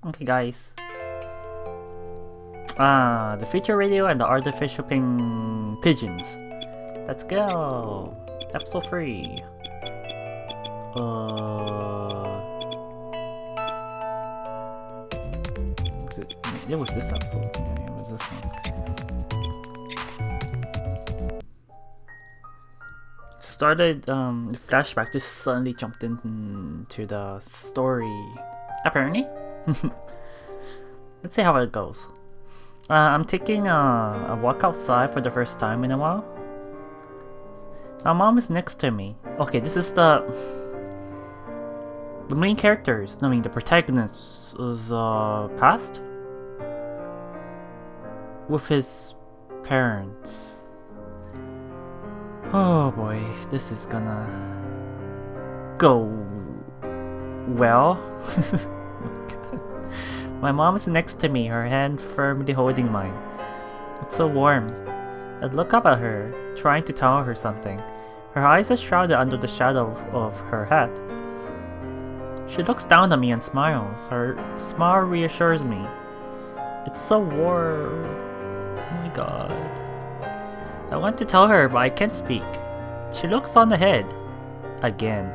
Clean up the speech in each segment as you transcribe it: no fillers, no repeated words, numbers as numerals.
Okay, guys. The future radio and the artificial pigeons. Let's go. Episode 3. It was this episode. Yeah, it was this one. Started the flashback, just suddenly jumped into the story. Apparently. Let's see how it goes. I'm taking a walk outside for the first time in a while. My mom is next to me. Okay, this is the main characters. I mean, the protagonist is past with his parents. Oh boy, this is gonna go well. My mom is next to me, her hand firmly holding mine. It's so warm. I look up at her, trying to tell her something. Her eyes are shrouded under the shadow of her hat. She looks down at me and smiles. Her smile reassures me. It's so warm. Oh my god. I want to tell her, but I can't speak. She looks on ahead. Again.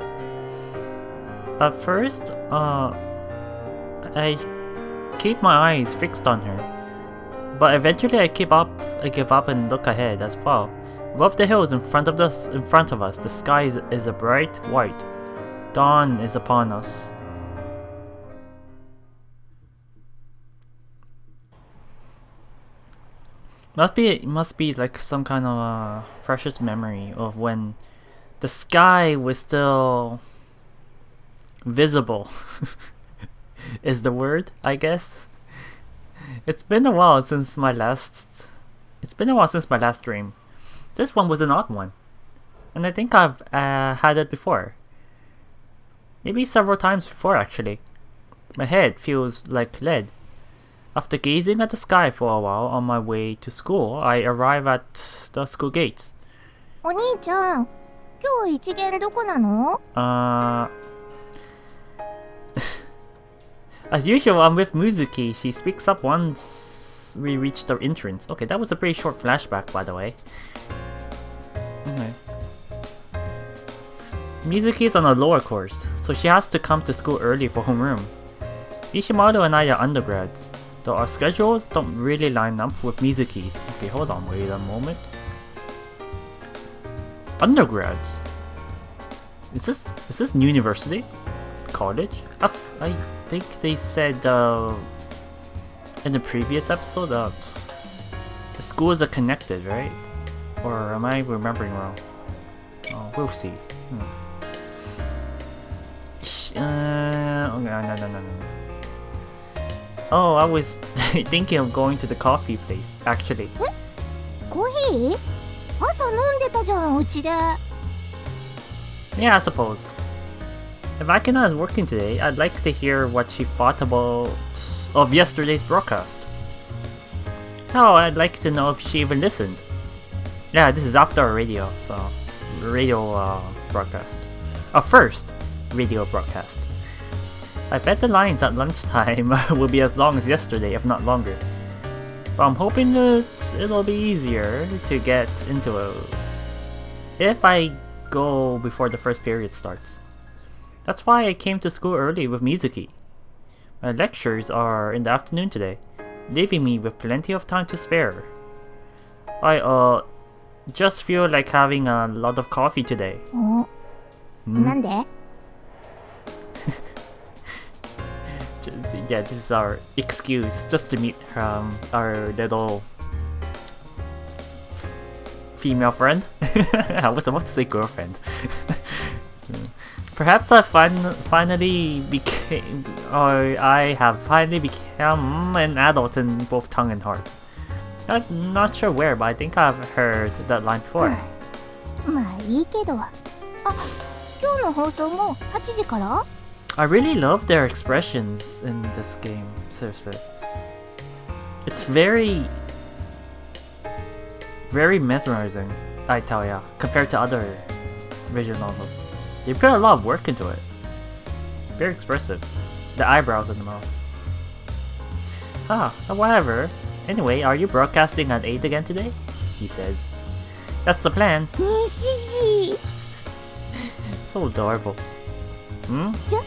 At first, I keep my eyes fixed on her. But eventually I give up and look ahead as well. Above the hills in front of us, the sky is a bright white. Dawn is upon us. Must be like some kind of a precious memory of when the sky was still visible. Is the word, I guess. It's been a while since my last dream. This one was an odd one, and I think I've had it before. Maybe several times before, actually. My head feels like lead. After gazing at the sky for a while on my way to school, I arrive at the school gates. お兄ちゃん、今日一限どこなの? As usual, I'm with Mizuki. She speaks up once we reach the entrance. Okay, that was a pretty short flashback, by the way. Okay. Mizuki is on a lower course, so she has to come to school early for homeroom. Ishimaru and I are undergrads, though our schedules don't really line up with Mizuki's. Okay, hold on, wait a moment. Undergrads? Is this university? College? I think they said in the previous episode that the schools are connected, right? Or am I remembering wrong? Oh, we'll see. Oh, no. Oh, I was thinking of going to the coffee place, actually. コーヒー? 朝飲んでたじゃん、うちで。 Yeah, I suppose. If Akina is working today, I'd like to hear what she thought of yesterday's broadcast. Oh, I'd like to know if she even listened. Yeah, this is after a radio broadcast. A first radio broadcast. I bet the lines at lunchtime will be as long as yesterday, if not longer. But I'm hoping that it'll be easier to get into it if I go before the first period starts. That's why I came to school early with Mizuki. My lectures are in the afternoon today, leaving me with plenty of time to spare. I just feel like having a lot of coffee today. なんで? Yeah, this is our excuse just to meet our little female friend. I was about to say girlfriend. Perhaps I have finally become an adult in both tongue and heart. I'm not sure where, but I think I've heard that line before. まあいいけど。あ、今日の放送も8時から? I really love their expressions in this game, seriously. It's very mesmerizing, I tell ya, compared to other visual novels. They put a lot of work into it. Very expressive. The eyebrows in the mouth. Whatever. Anyway, are you broadcasting at 8 again today? He says. That's the plan. シシ So adorable. じゃ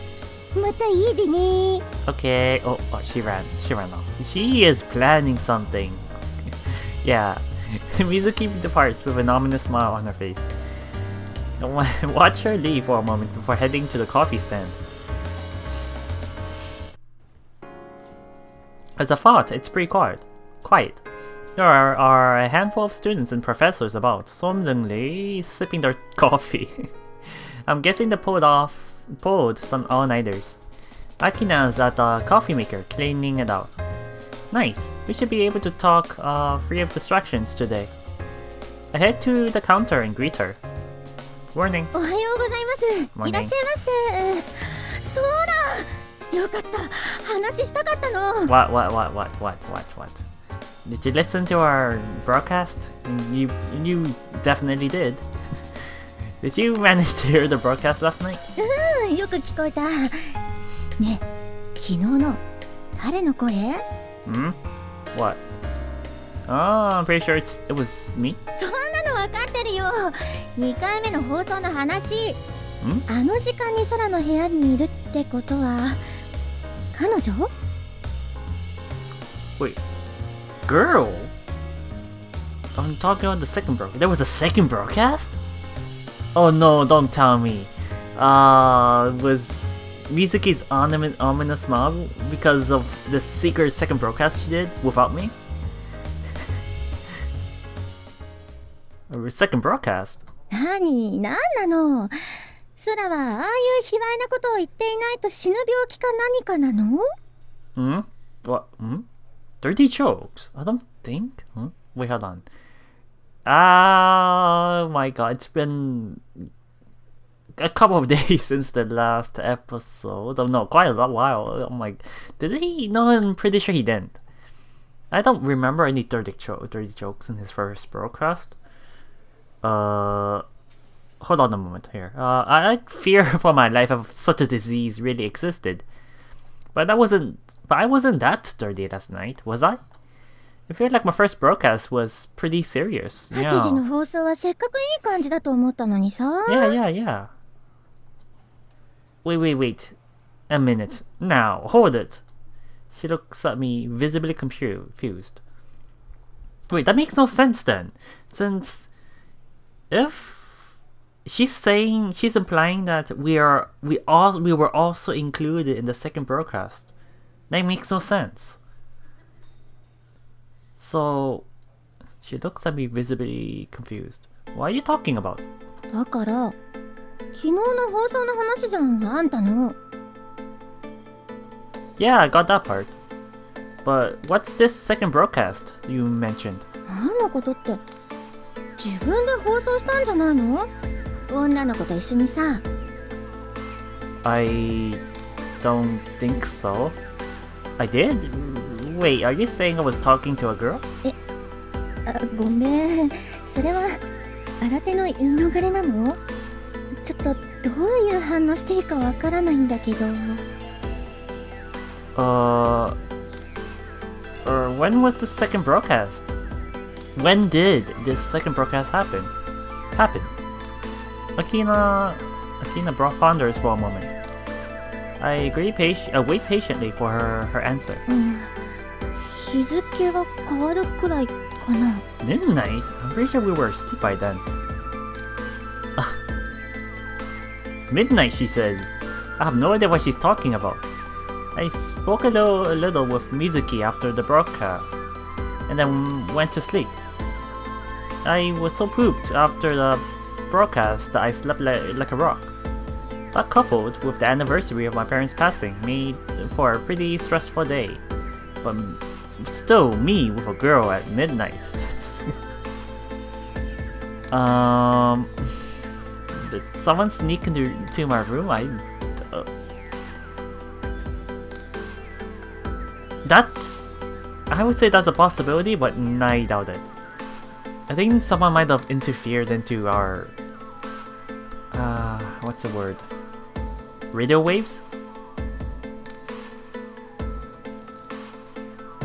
また家でね Okay. Oh, she ran off. She is planning something. Yeah. Mizuki departs with an ominous smile on her face. Watch her leave for a moment before heading to the coffee stand. As I thought, it's pretty quiet. There are a handful of students and professors about, solemnly sipping their coffee. I'm guessing they pulled some all-nighters. Akina's at the coffee maker, cleaning it out. Nice. We should be able to talk free of distractions today. I head to the counter and greet her. Morning. おはようございます Morning. いらっしゃいませそうだよかった話したかったの What? Did you listen to our broadcast? You definitely did. Did you manage to hear the broadcast last night? うんよく聞こえたねえ昨日の誰の声 What? Oh, I'm pretty sure it was me. そんなの分かってるよ2回目の放送の話あの時間に空の部屋にいるってことは彼女 Wait, girl? I'm talking about the second broadcast. There was a second broadcast? Oh no, don't tell me. Was Mizuki's ominous smile because of the secret second broadcast she did without me? A second broadcast? なんなの空はああいう卑猥なことを言っていないと死ぬ病気か何かなの What? Dirty jokes? I don't think. Wait, hold on. Oh my god, it's been a couple of days since the last episode. Oh no, quite a while. I'm like, did he? No, I'm pretty sure he didn't. I don't remember any dirty jokes in his first broadcast. Hold on a moment here. I fear for my life if such a disease really existed. But I wasn't that dirty last night, was I? I feel like my first broadcast was pretty serious. 8時の放送はせっかくいい感じだと思ったのにさ Yeah. Wait. A minute. Now, hold it. She looks at me, visibly confused. Wait, that makes no sense then. Since if she's implying that we were also included in the second broadcast. That makes no sense. So she looks at me visibly confused. What are you talking about? だから昨日の放送の話じゃんあんたの Yeah, I got that part. But what's this second broadcast you mentioned? 何のことって自分で放送したんじゃないの女の子と一緒にさ I don't think so. I did? Wait, are you saying I was talking to a girl? ごめんそれは新手の言い逃れなのちょっとどういう反応していいかわからないんだけど When was the second broadcast? When did this second broadcast happen? Akina ponders for a moment. I wait patiently for her answer. 日付が変わるくらいかな Midnight? I'm pretty sure we were asleep by then. Midnight, she says. I have no idea what she's talking about. I spoke a little with Mizuki after the broadcast, and then went to sleep. I was so pooped after the broadcast that I slept like a rock. That coupled with the anniversary of my parents' passing made for a pretty stressful day. But still, me with a girl at midnight. Did someone sneak into my room? I would say that's a possibility, but I doubt it. I think someone might have interfered into our what's the word? Radio waves?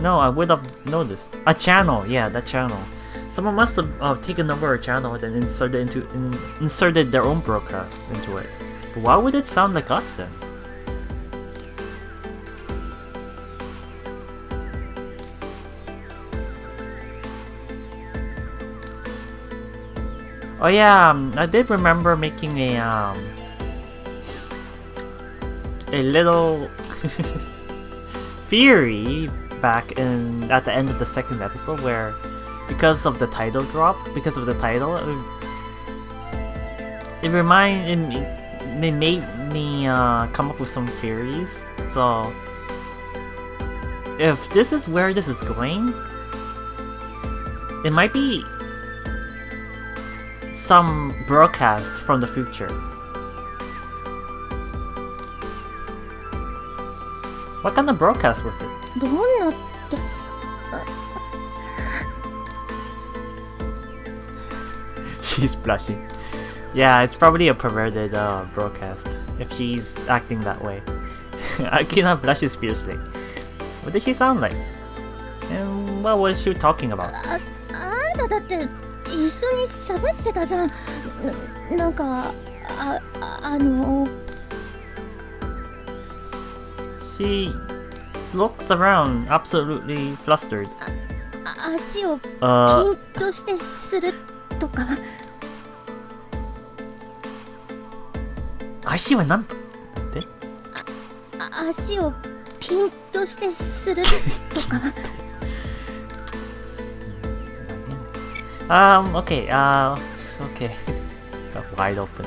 No, I would have noticed. A channel, yeah, that channel. Someone must have taken over a channel and then inserted their own broadcast into it. But why would it sound like us then? Oh yeah, I did remember making a little theory back at the end of the second episode where, because of the title, it made me come up with some theories. So if this is where this is going, it might be some broadcast from the future. What kind of broadcast was it? どんなって She's blushing. Yeah, it's probably a perverted broadcast if she's acting that way. Akina blushes fiercely. What did she sound like? And what was she talking about? あんただって一緒に喋ってたじゃん。なんかShe looks around, absolutely flustered. 足をピンとしてするとか。足はなんて？足をピンとしてするとか。Okay, okay. Wide open.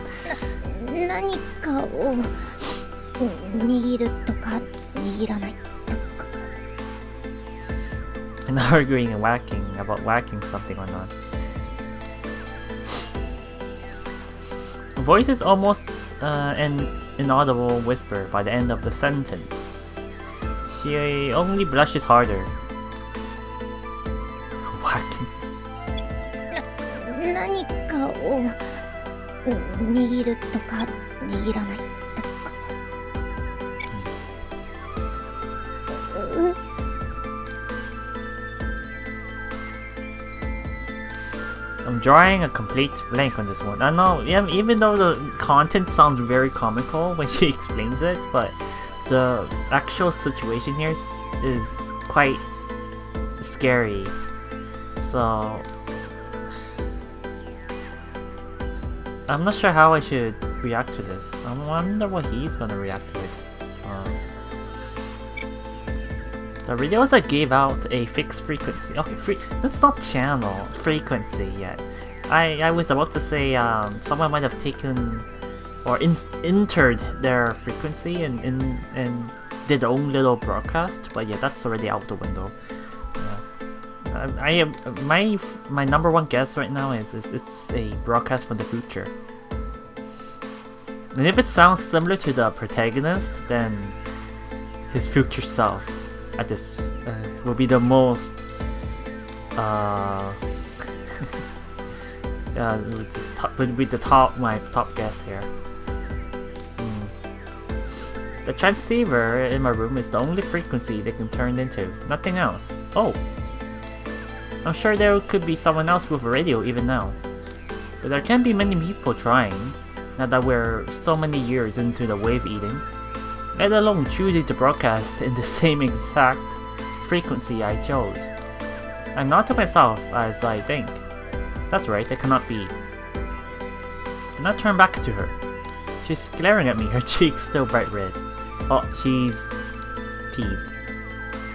何かを握るとか握らないとか。And arguing and whacking about whacking something or not. Voice is almost an inaudible whisper by the end of the sentence. She only blushes harder. Whacking. 何かを握るとか握らないとか。I'm drawing a complete blank on this one. I know, even though the content sounds very comical when she explains it, but the actual situation here is quite scary. So I'm not sure how I should react to this. I wonder what he's gonna react to it. The radios that gave out a fixed frequency. Okay, that's not channel frequency yet. I was about to say someone might have taken or entered their frequency and did their own little broadcast, but yeah, that's already out the window. My number one guess right now is it's a broadcast from the future. And if it sounds similar to the protagonist, then his future self at this will be the most would be my top guess here. The transceiver in my room is the only frequency they can turn into, nothing else. Oh, I'm sure there could be someone else with a radio even now, but there can't be many people trying now that we're so many years into the wave eating, let alone choosing to broadcast in the same exact frequency I chose. I nod to myself as I think, that's right, it cannot be. And I turn back to her. She's glaring at me, her cheeks still bright red. Oh, she's peeved.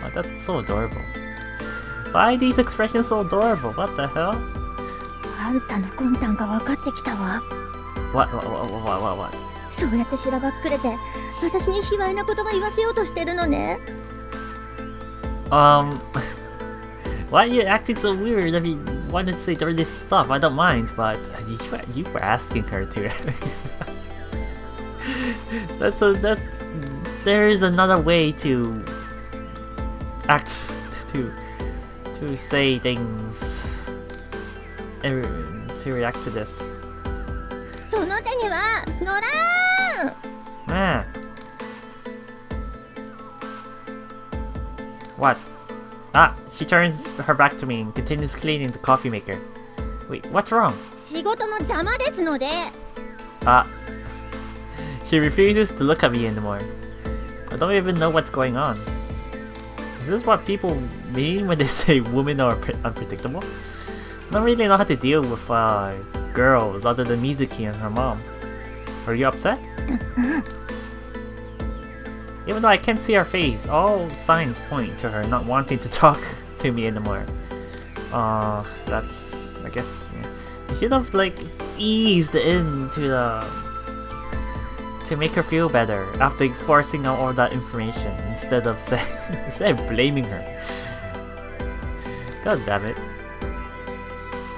Oh, that's so adorable. Why are these expressions so adorable? What the hell? あんたの魂胆が分かってきたわ。What? そうやってしらばっくれて私に卑猥な言葉言わせようとしてるのね。Why are you acting so weird? I mean, why did you say dirty stuff? I don't mind, but you were asking her to. There is another way to act, to say things, to react to this. その手には乗らん。What? Ah, she turns her back to me and continues cleaning the coffee maker. Wait, what's wrong? 仕事の邪魔ですので。Ah, she refuses to look at me anymore. I don't even know what's going on. Is this what people mean when they say women are unpredictable? I don't really know how to deal with girls other than Mizuki and her mom. Are you upset? Even though I can't see her face, all signs point to her not wanting to talk to me anymore. That's... I guess, yeah. You should have, like, eased into to make her feel better after forcing out all that information instead of blaming her. God damn it.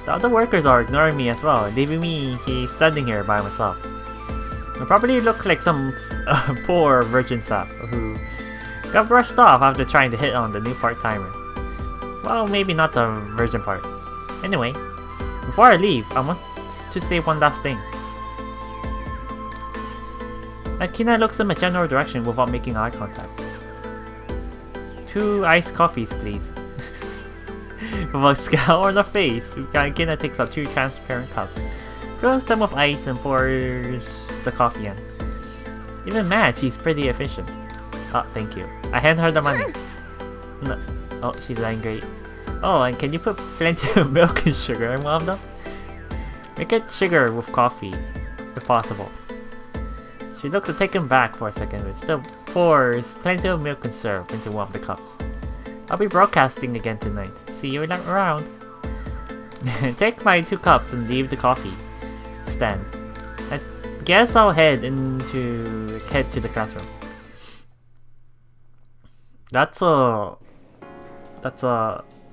The other workers are ignoring me as well, leaving me standing here by myself. I probably look like some poor virgin sap who got brushed off after trying to hit on the new part-timer. Well, maybe not the virgin part. Anyway, before I leave, I want to say one last thing. Akina looks in my general direction without making eye contact. 2 iced coffees, please. With a scowl on her face, Akina takes out 2 transparent cups, fills them with ice, and pours the coffee in. Even mad, she's pretty efficient. Oh, thank you. I hand her the money. No. Oh, she's angry. Oh, and can you put plenty of milk and sugar in one of them? Make it sugar with coffee, if possible. She looks taken back for a second, but still pours plenty of milk and syrup into one of the cups. I'll be broadcasting again tonight. See you around. Take my 2 cups and leave the coffee stand. I guess I'll head to the classroom. That's a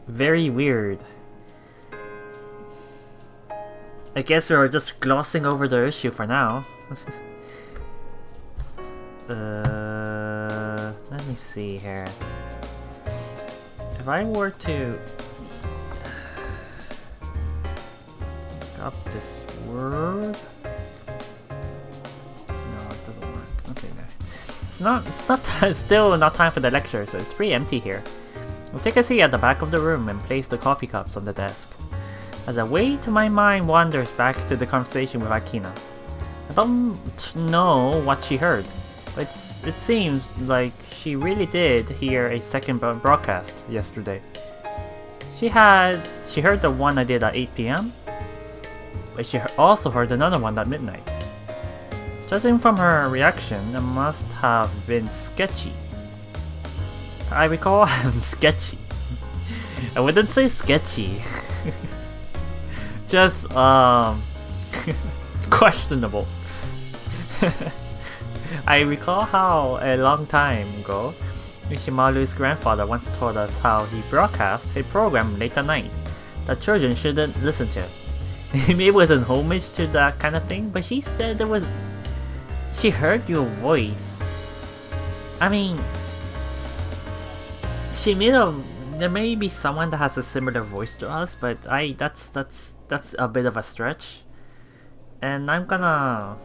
very weird. I guess we're just glossing over the issue for now. Let me see here. If I were to look up this word, no, it doesn't work. Okay, there. It's not still not time for the lecture, so it's pretty empty here. We'll take a seat at the back of the room and place the coffee cups on the desk. As I wait, my mind wanders back to the conversation with Akina. I don't know what she heard, but it seems like she really did hear a second broadcast yesterday. She heard the one I did at 8 PM, but she also heard another one at midnight. Judging from her reaction, it must have been sketchy. I recall I'm sketchy. I wouldn't say sketchy. Just questionable. I recall how a long time ago, Ishimaru's grandfather once told us how he broadcast a program late at night that children shouldn't listen to. Maybe it was an homage to that kind of thing, but she said she heard your voice. I mean, there may be someone that has a similar voice to us, but that's a bit of a stretch. And I'm gonna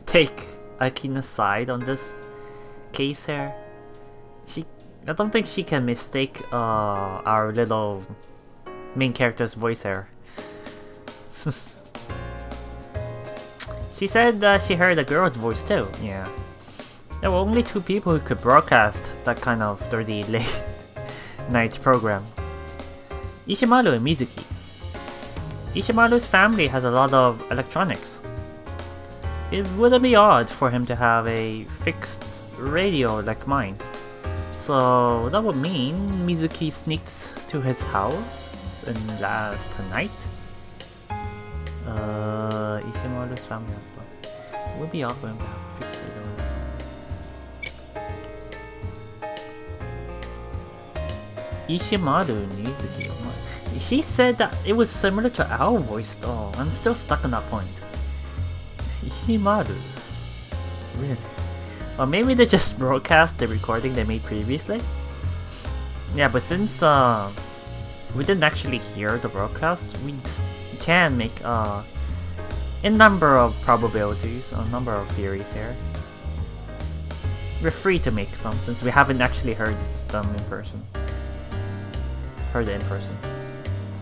take Akina's side on this case here. I don't think she can mistake our little main character's voice here. She said she heard a girl's voice too. Yeah, there were only 2 people who could broadcast that kind of dirty late night program: Ishimaru and Mizuki. Ishimaru's family has a lot of electronics. It wouldn't be odd for him to have a fixed radio like mine. So that would mean Mizuki sneaks to his house and last night. Ishimaru's family has stuff. It would be odd for him to have a fixed radio. Ishimaru and Mizuki. She said that it was similar to our voice though. I'm still stuck on that point. Ishimaru? Really? Or maybe they just broadcast the recording they made previously? Yeah, but since we didn't actually hear the broadcast, we can make a number of probabilities, a number of theories here. We're free to make some since we haven't actually heard them in person. heard it in person.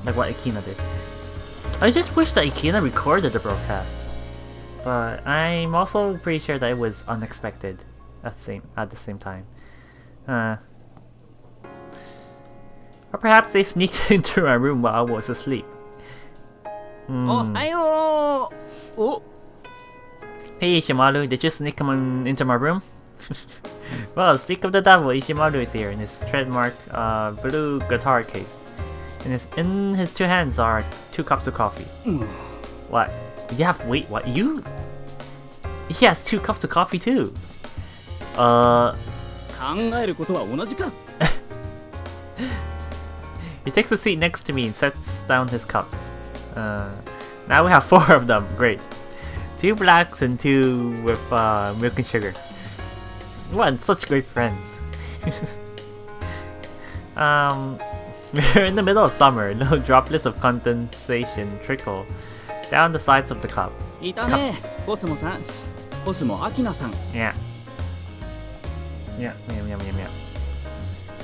Like what Ikina did. I just wish that Ikina recorded the broadcast. But I'm also pretty sure that it was unexpected at the same time. Or perhaps they sneaked into my room while I was asleep. Hey Ishimaru, did you sneak into my room? Well, speak of the devil, Ishimaru is here in his trademark blue guitar case. In his two hands are 2 cups of coffee. What? Wait, what? He has 2 cups of coffee too. He takes a seat next to me and sets down his cups. Now we have 4 of them. Great. 2 blacks and 2 with milk and sugar. What? Such great friends. We're in the middle of summer. No droplets of condensation trickle down the sides of the cup. Cups. Yeah.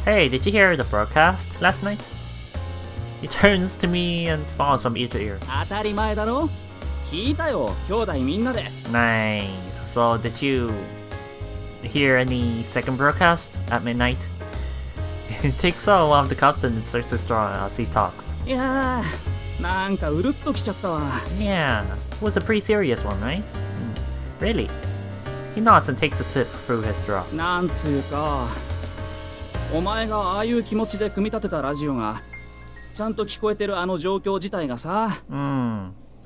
Hey, did you hear the broadcast last night? He turns to me and smiles from ear to ear. Nice. So, did you hear any second broadcast at midnight? He takes out one of the cups and inserts his straw as he talks. Yeah, it was a pretty serious one, right? Really? He nods and takes a sip through his straw.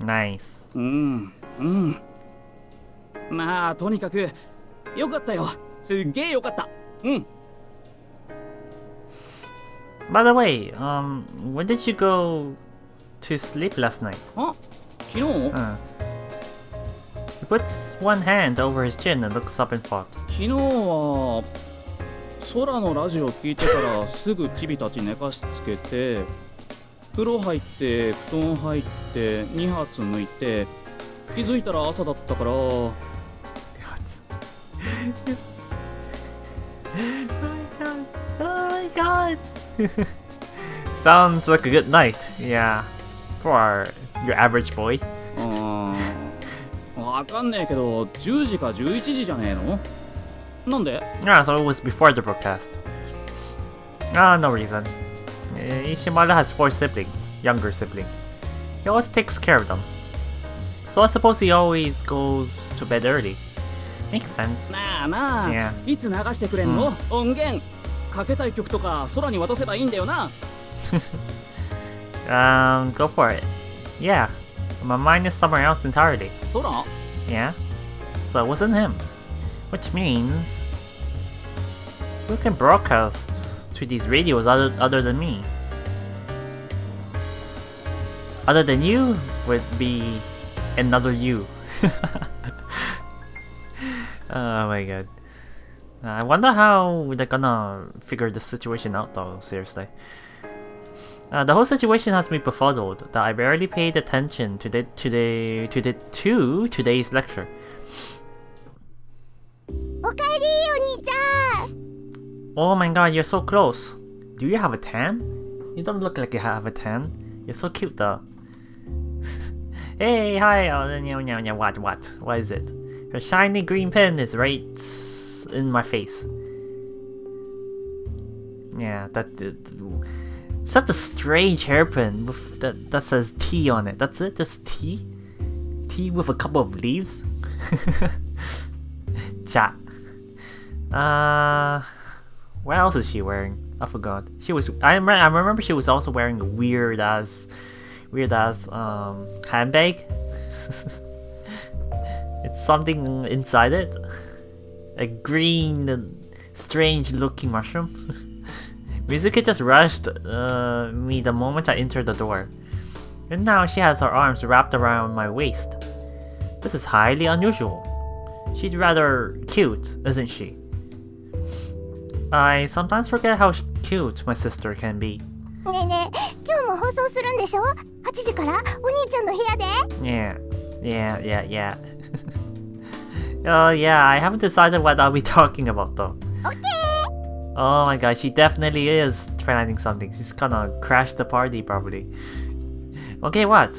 Nice. By the way, when did you go to sleep last night? He puts one hand over his chin and looks up in thought. 空のラジオ聞いてからすぐチビたち寝かしつけて風呂入って布団入って2発抜いて気づいたら朝だったから Oh my god. Sounds like a good night. Yeah. For your average boy. わかんねえけど10時か11時じゃねえのなんで So it was before the broadcast. No reason. Ishimaru has 4 siblings, younger siblings. He always takes care of them. So I suppose he always goes to bed early. Makes sense. なあなあ、Yeah. いつ流してくれんの、音源かけたい曲とか空に渡せばいいんだよなGo for it. Yeah. My mind is somewhere else entirely. 空 Yeah. So it wasn't him. Which means who can broadcast to these radios other than me? Other than you would be another you. Oh my god. I wonder how they're gonna figure this situation out though, seriously. The whole situation has me befuddled that I barely paid attention to today's lecture. Oh my god, you're so close. Do you have a tan? You don't look like you have a tan. You're so cute though. Hey, hi. What is it? Her shiny green pen is right in my face. Yeah, such a strange hairpin with that says tea on it. That's it? Just tea? Tea with a couple of leaves? Chat. What else is she wearing? I forgot. I remember she was also wearing a weird ass handbag. It's something inside it. A green, strange looking mushroom. Mizuki just rushed me the moment I entered the door. And now she has her arms wrapped around my waist. This is highly unusual. She's rather cute, isn't she? I sometimes forget how cute my sister can be. ねえねえ、今日も放送するんでしょ ?8 時からお兄ちゃんの部屋で Yeah. Yeah, I haven't decided what I'll be talking about though. Okay. Oh my god, she definitely is planning something. She's gonna crash the party probably. Okay, what?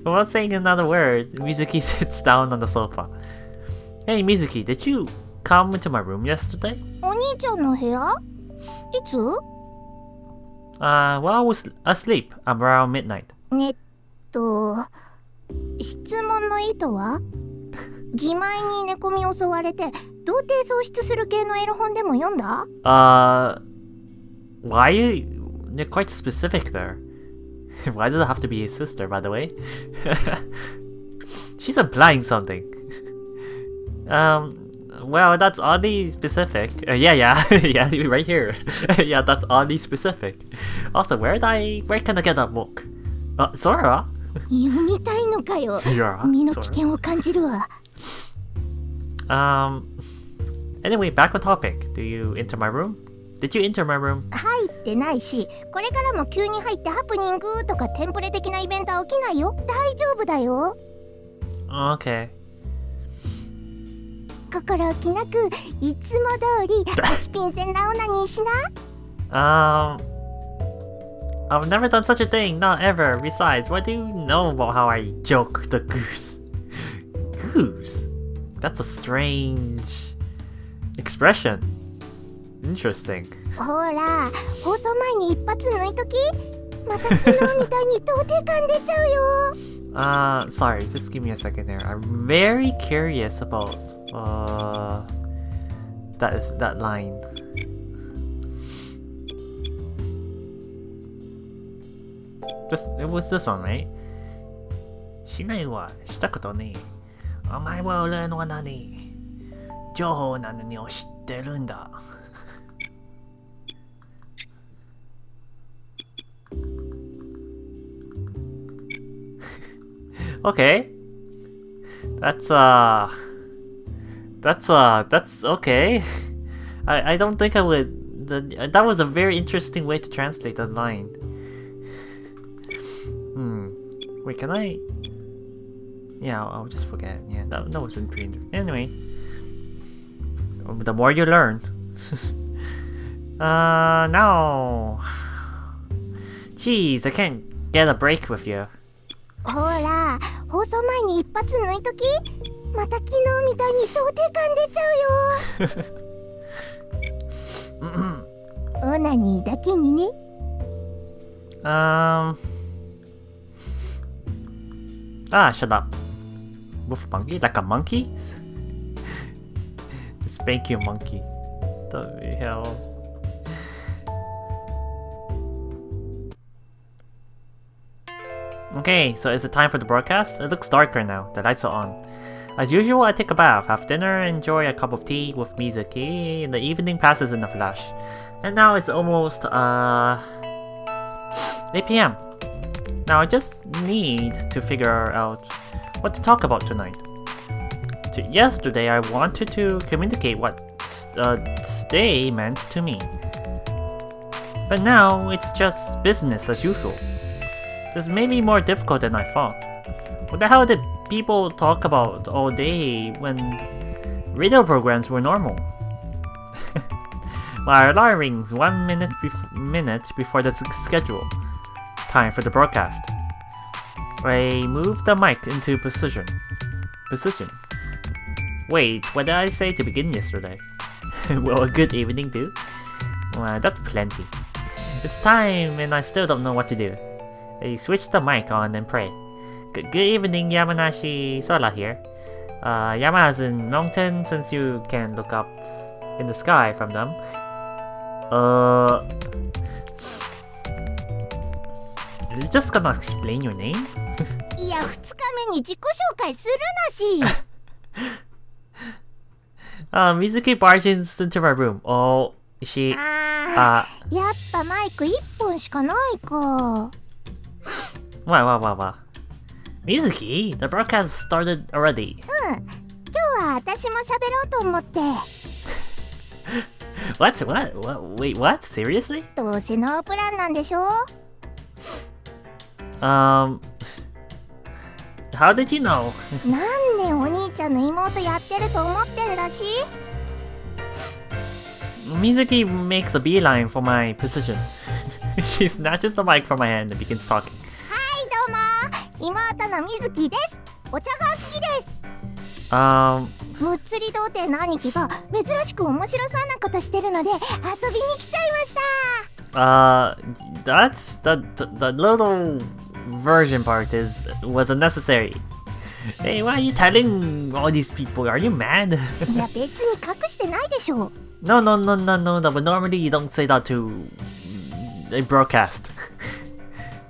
Without saying another word, Mizuki sits down on the sofa. Hey Mizuki, did you come into my room yesterday? お兄ちゃんの部屋？いつ？ Well, I was asleep around midnight. 質問の意図は？義妹に寝込み襲われて童貞喪失する系のエロ本でも読んだ？ Why you're quite specific there. Why does it have to be his sister, by the way? She's implying something. Well, that's oddly specific. Yeah, right here. Yeah, that's oddly specific. Also, where can I get that book? Sora? 読みたいのかよ。 Yeah, 身の危険を感じるわ。Anyway, back on topic. Do you enter my room? Did you enter my room? 入ってないし、これからも急に入ってハプニングとかテンプレ的なイベントは起きないよ。大丈夫だよ。Okay. 心置きなく、いつも通り足ピン全裸オナニーしな。I've never done such a thing, not ever. Besides, what do you know about how I joke the goose? Goose? That's a strange expression. Interesting. ほら、放送前に一発抜いとき。また昨日みたいに童貞感出ちゃうよ。Sorry, just give me a second there. I'm very curious about that line. It was this one, right? しないわ、したことねえ。お前は俺の何？情報なのにを知ってるんだ。Okay. That's okay. I don't think I would. That was a very interesting way to translate that line. Wait, can I? Yeah, I'll just forget. Yeah, that wasn't pretty. Anyway, the more you learn. Now. Jeez, I can't get a break with you. ほら、放送前に一発抜いとき。また昨日みたいに童貞感出ちゃうよ。オナニーだけにね。Shut up. Wolf monkey? Like a monkey? Just spank you, monkey. The hell? Okay, so is it time for the broadcast? It looks darker now. The lights are on. As usual, I take a bath, have dinner, enjoy a cup of tea with Mizuki, and the evening passes in a flash. And now it's almost 8 PM. Now I just need to figure out what to talk about tonight. Yesterday I wanted to communicate what stay meant to me. But now it's just business as usual. This may be more difficult than I thought. What the hell did people talk about all day when radio programs were normal? My alarm rings 1 minute before the schedule. Time for the broadcast. I move the mic into position. Wait, what did I say to begin yesterday? Well, a good evening, dude. That's plenty. It's time and I still don't know what to do. I switch the mic on and pray. Good evening, Yamanashi Sora here. Yama as in mountain, since you can look up in the sky from them. Are you just gonna explain your name? いや、2日目に自己紹介するなし。Mizuki barges into my room. Oh, she... やっぱマイク1本しかないか。Wow. Mizuki, the broadcast started already. 今日は私も喋ろうと思って。What? Wait, what? Seriously? どうせノープランなんでしょ？ How did you know? なんでお兄ちゃんの妹やってると思ってんだし？ Mizuki makes a beeline for my position. She snatches the mic from my hand and begins talking. はいどうも、妹のみずきです。お茶が好きです。むっつり童貞の兄貴が珍しく面白そうなことしてるので遊びに来ちゃいました。That's the little version part was unnecessary. Hey, why are you telling all these people? Are you mad? いや別に隠してないでしょ。No, but normally you don't say that to a broadcast.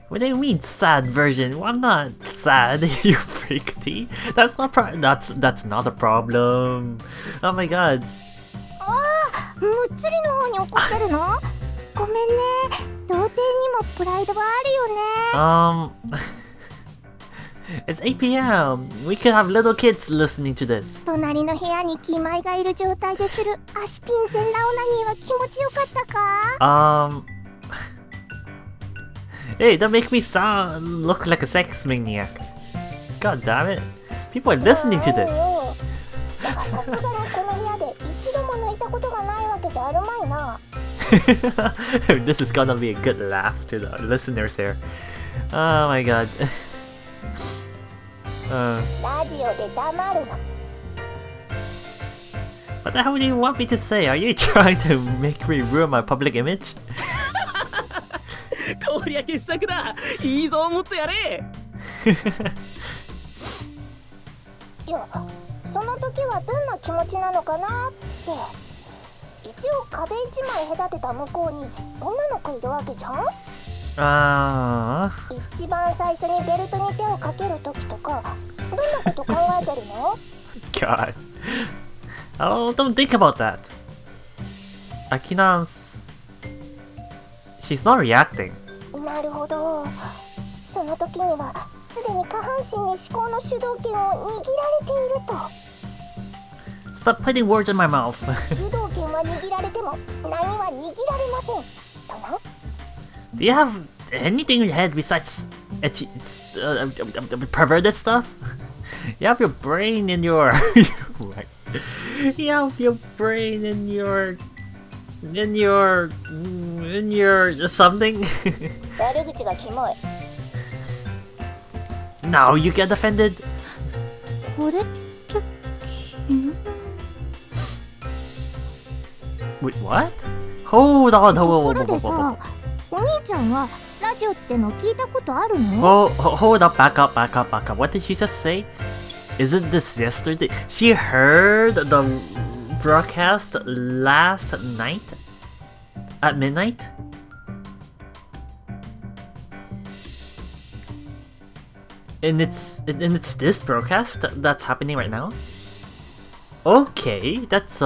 What do you mean sad version? Well, I'm not sad, you freak T. That's not that's not a problem. Oh my god. むっつりの方に怒ってるの？ごめんね。童貞にもプライドはあるよね。It's 8 p.m. We could have little kids listening to this. 隣の部屋にキマイがいる状態でする足ピン全裸オナニーは気持ちよかったかHey, don't make me look like a sex maniac. God damn it. People are listening to this. だがさすがにこの部屋で一度も泣いたことがないわけじゃあるまいな。This is gonna be a good laugh to the listeners here. Oh my god. ラジオで黙るの。What the hell do you want me to say? Are you trying to make me ruin my public image? こりゃ傑作だ。いいぞもっとやれ。いや、その時はどんな気持ちなのかなって。一応壁一枚隔てた向こうに女の子いるわけじゃん。一番最初にベルトに手をかける時とかどんなこと考えてるの？ God. Oh, don't think about that. Akina's... She's not reacting. なるほど。その時にはすでに下半身に思考の主導権を握られていると。Stop putting words in my mouth. 主導権は握られても何は握られません。とな。Do you have anything in your head besides perverted stuff? You have your brain in your... You have your brain in your something. 悪口がキモい。Now you get offended. これってキモ？ Wait, what? Hold on, ところでさ、お兄ちゃんはラジオっての聞いたことあるOh, の？ hold up, back up. What did she just say? Isn't this yesterday? She heard the broadcast last night? At midnight? And it's this broadcast that's happening right now? Okay, that's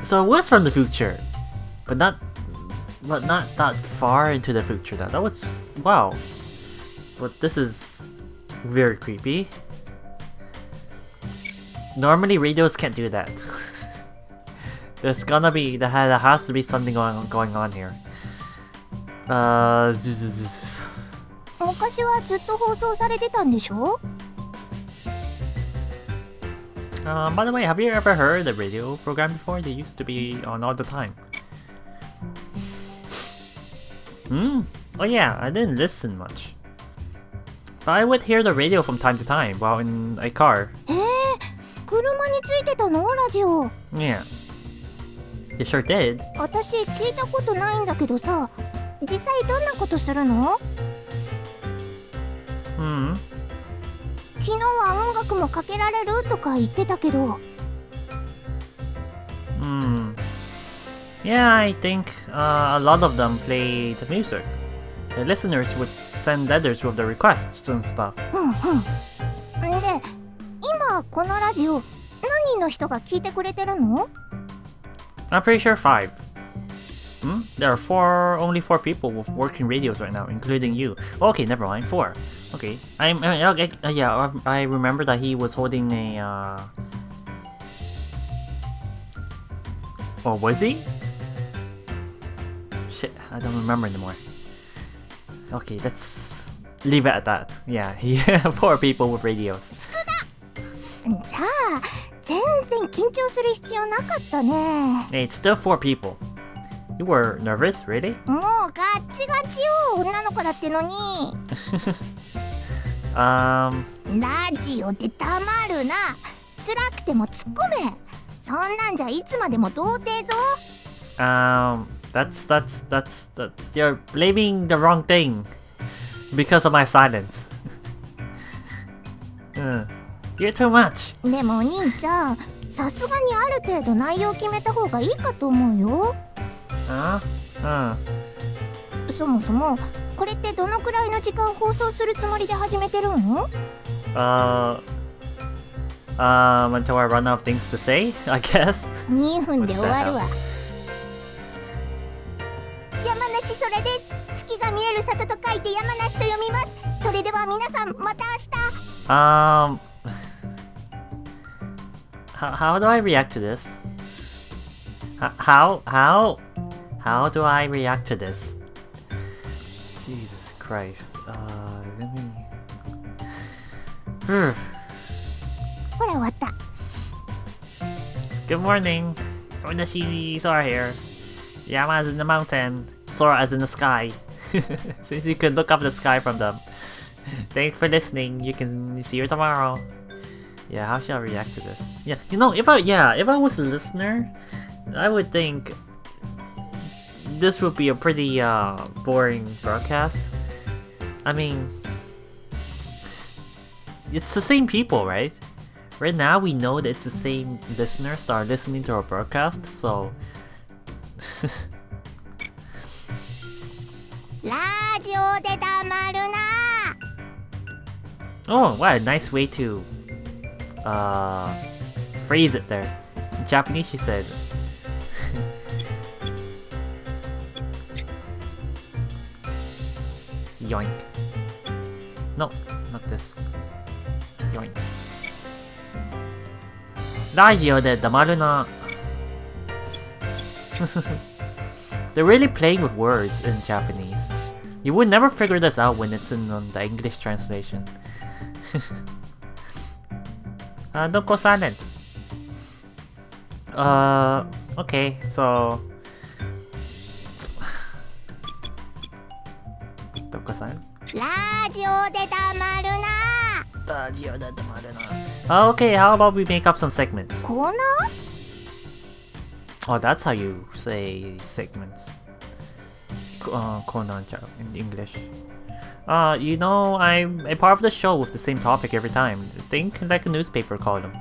so it was from the future, but not that far into the future. That was wow. But this is very creepy. Normally radios can't do that. There has to be something going on here. 昔はずっと放送されてたんでしょ？ By the way, have you ever heard a radio program before? They used to be on all the time. Oh yeah, I didn't listen much. But I would hear the radio from time to time while in a car. 車についてたの？ラジオ。Yeah. They sure did. 私聞いたことないんだけどさ、実際どんなことするの？昨日は音楽もかけられるとか言ってたけど。Yeah, I think a lot of them play the music. The listeners would send letters with the requests and stuff. で、今このラジオ何人の人が聞いてくれてるの？ I'm pretty sure 5. There are only 4 people with working radios right now, including you. Okay, never mind, 4. Okay, I remember that he was holding a. Oh, was he? Shit, I don't remember anymore. Okay, let's leave it at that. Yeah, 4 people with radios. じゃあ全然緊張する必要なかったね。 Hey, it's still 4 people. You were nervous, really? もうガッチガチよ、女の子だってのに。ラジオで黙るな。辛くても突っ込め。そんなんじゃいつまでも童貞ぞ。That's you're blaming the wrong thing because of my silence. You're too much. でもお兄ちゃん、さすがにある程度内容決めた方がいいかと思うよ。そもそもこれってどのくらいの時間放送するつもりで始めてるの？Until I run out of things to say, I guess. 2分で終わるわ。山梨それです。月が見える里と書いて山梨と読みます。それでは皆さんまた明日。How do I react to this? How do I react to this? Jesus Christ. Let me. ほら終わった。 Good morning. Onashi Sora here. Yama is in the mountain. Sora is in the sky. Since you can look up the sky from them. Thanks for listening. You can see you tomorrow. Yeah, how should I react to this? Yeah, you know, if I was a listener, I would think this would be a pretty boring broadcast. I mean, it's the same people, right? Right now we know that it's the same listeners that are listening to our broadcast, so ラジオで黙るな。 Oh, what a nice way to phrase it there. In Japanese she said yoink. No, not this. Yoink. Radio de damaruna. They're really playing with words in Japanese. You would never figure this out when it's in the English translation. Don't go silent. Okay, so don't go silent. ラジオで黙るな。 Okay, how about we make up some segments? コーナー？ Oh, that's how you say segments. Conan in English. You know, I'm a part of the show with the same topic every time. Think like a newspaper column. い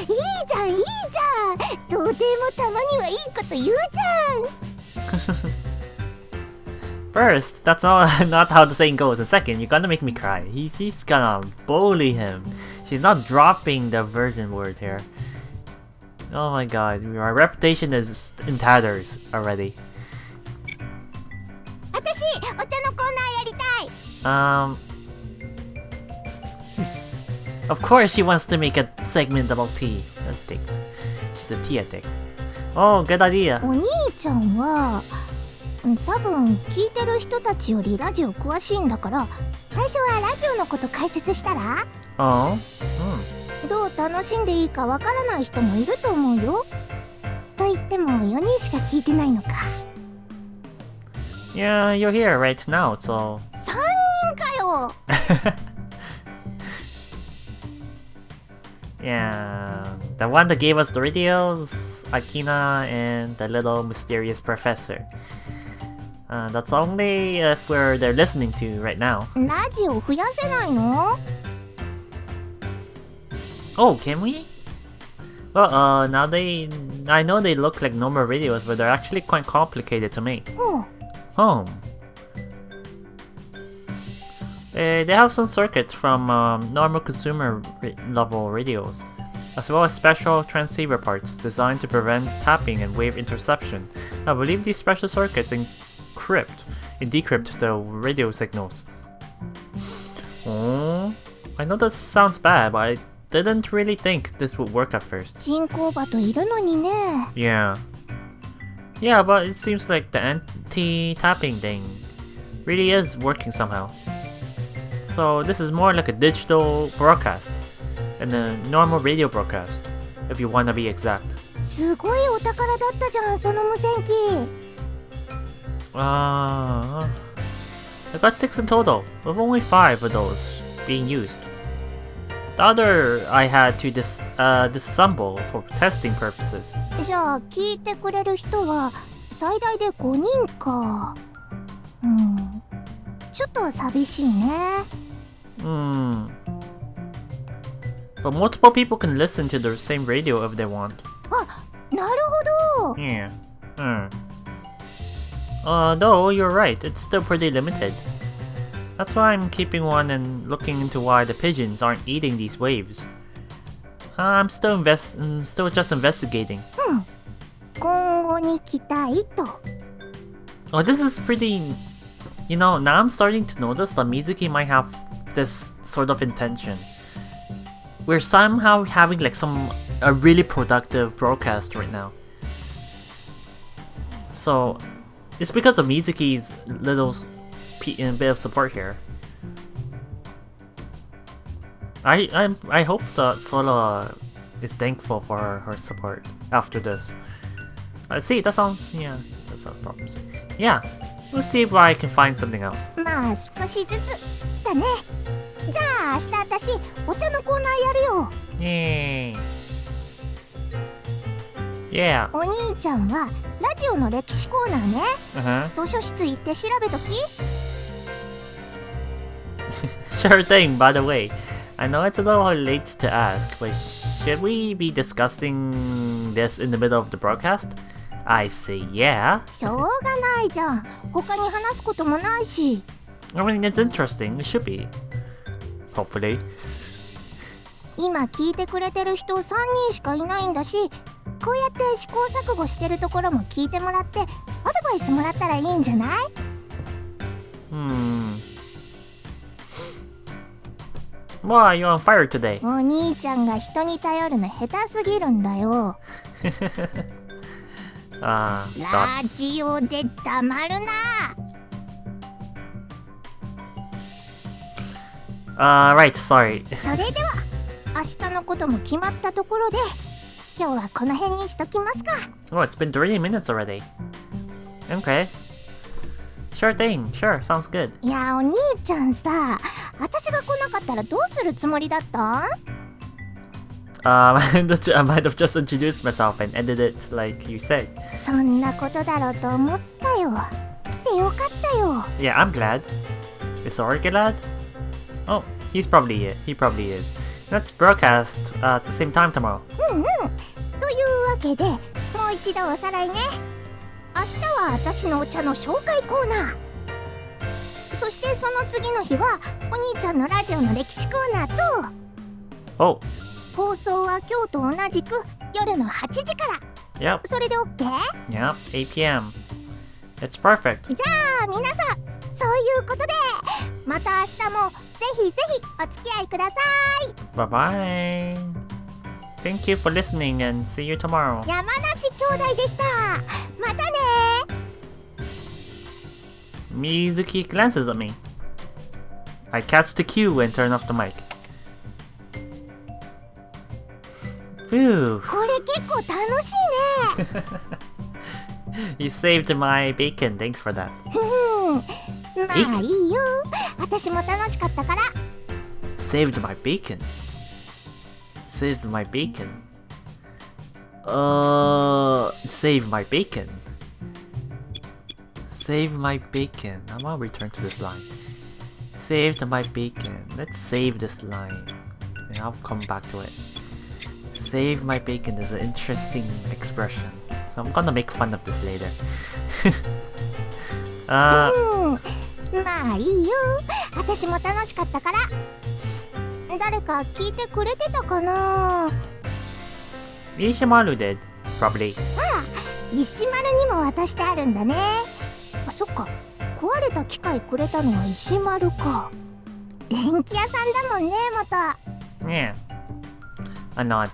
いじゃんいいじゃん。童貞もたまにはいいこと言うじゃん。First, that's not how the saying goes. And second, you're gonna make me cry. She's gonna bully him. She's not dropping the virgin word here. Oh my god, our reputation is in tatters already. 私、お茶のコーナーやりたい。Of course she wants to make a segment about tea. Addict. She's a tea addict. Oh, good idea. お兄ちゃんは多分聞いてる人たちよりラジオ詳しいんだから、最初はラジオのこと解説したら？ Oh? どう楽しんでいいかわからない人もいると思うよ。と言っても4人しか聞いてないのか。 Yeah, you're here right now, so... 3人かよ。Yeah, the one that gave us the radios, Akina, and the little mysterious professor. That's only if they're listening to right now. ラジオ増やせないの？ Oh, can we? Well, now I know they look like normal radios, but they're actually quite complicated to make. Oh. They have some circuits from normal consumer level radios, as well as special transceiver parts designed to prevent tapping and wave interception. I believe these special circuits decrypt the radio signals. Oh, I know that sounds bad, but I didn't really think this would work at first. Jinkou-bato いるのにね。 Yeah, but it seems like the anti-tapping thing really is working somehow. So this is more like a digital broadcast than a normal radio broadcast. if you wanna be exact. すごいお宝だったじゃん、その無線機。I got 6 in total, with only 5 of those being used. The other I had to disassemble for testing purposes. じゃあ聞いてくれる人は最大で5人か。ちょっと寂しいね。But multiple people can listen to the same radio if they want. あ、なるほど。Yeah. Though you're right, it's still pretty limited. That's why I'm keeping one and looking into why the pigeons aren't eating these waves. I'm still just investigating. 今後に期待と。Oh, this is pretty. You know, now I'm starting to notice that Mizuki might have this sort of intention. We're somehow having like a really productive broadcast right now. So, it's because of Mizuki's little bit of support here. I hope that Sola is thankful for her support after this. Let's see, that sounds promising. Yeah, we'll see if I can find something else. まあ少しずつだね。じゃあ明日私お茶のコーナーやるよ。Yeah. お兄ちゃんはラジオの歴史コーナーね。図書室行って調べとき。Sure thing, by the way. I know it's a little late to ask, but should we be discussing this in the middle of the broadcast? I say yeah. しょうがないじゃん。他に話すこともないし。I mean, it's interesting. It should be. Hopefully. 今聞いてくれてる人3人しかいないんだし、こうやって試行錯誤してるところも聞いてもらってアドバイスもらったらいいんじゃない？ Why are you on fire today? お兄ちゃんが人に頼るの下手すぎるんだよ。ラジオで黙るな。Right, sorry. それでは明日のことも決まったところで今日はこの辺にしときますか。Oh, it's been 30 minutes already. Okay. Sure thing. Sure, sounds good. いやお兄ちゃんさ、私が来なかったらどうするつもりだった？ I might have just introduced myself and ended it like you said. そんなことだろうと思ったよ。来てよかったよ。Yeah, I'm glad. Is Sorry glad? Oh, he probably is. Let's broadcast at the same time tomorrow. というわけでもう一度おさらいね。明日は私のお茶の紹介コーナー。そしてその次の日はお兄ちゃんのラジオの歴史コーナーと。Oh. 放送は今日と同じく夜の8時から。Yep. それで OK? Yep, 8 p.m. It's perfect. じゃあ皆さん、そういうことでまた明日もぜひぜひお付き合いください。Bye bye. Thank you for listening and see you tomorrow. 山梨兄弟でした。またね。Mizuki glances at me. I catch the cue and turn off the mic. Phew. これ結構楽しいね。You saved my bacon. Thanks for that. まあいいよ。私も楽しかったから。Saved my bacon. Saved my bacon. Save my bacon. Save my bacon. I'm gonna return to this line. Saved my bacon. Let's save this line. And I'll come back to it. Save my bacon is an interesting expression. So I'm gonna make fun of this later. まあいいよ。私も楽しかったから。誰か聞いてくれてたかな？ Ishimaru did, probably. ああ、石丸にも渡してあるんだね。あ、そっか。壊れた機械くれたのは石丸か。電気屋さんだもんね、元。Yeah. I nod.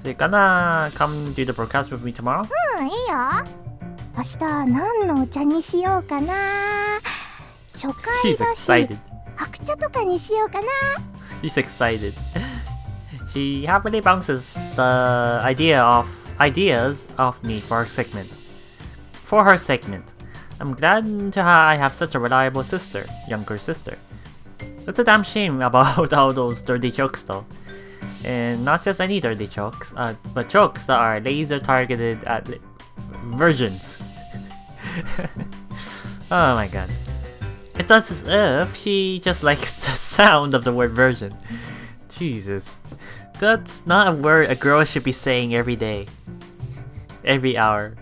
So you gonna come do the broadcast with me tomorrow? いいよ。明日何のお茶にしようかな。初回だし、白茶とかにしようかな。She's excited. She happily bounces the ideas off me for her segment. I'm glad I have such a reliable sister, younger sister. It's a damn shame about all those dirty jokes though. And not just any dirty jokes, but jokes that are laser targeted at virgins. Oh my god. It's as if she just likes the sound of the word virgin. Jesus. That's not a word a girl should be saying every day. Every hour.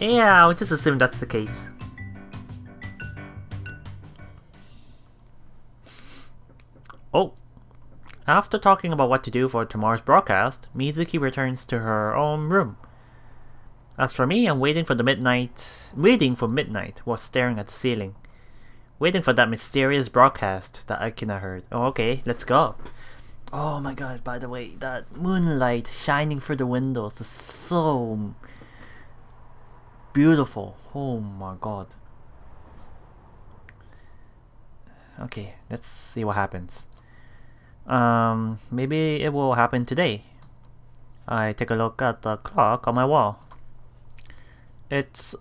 Yeah, I'll just assume that's the case. Oh. After talking about what to do for tomorrow's broadcast, Mizuki returns to her own room. As for me, I'm waiting for midnight while staring at the ceiling. Waiting for that mysterious broadcast that Akina heard. Oh, okay, let's go. Oh my god, by the way, that moonlight shining through the windows is so beautiful. Oh my god. Okay, let's see what happens. Maybe it will happen today. I take a look at the clock on my wall. It's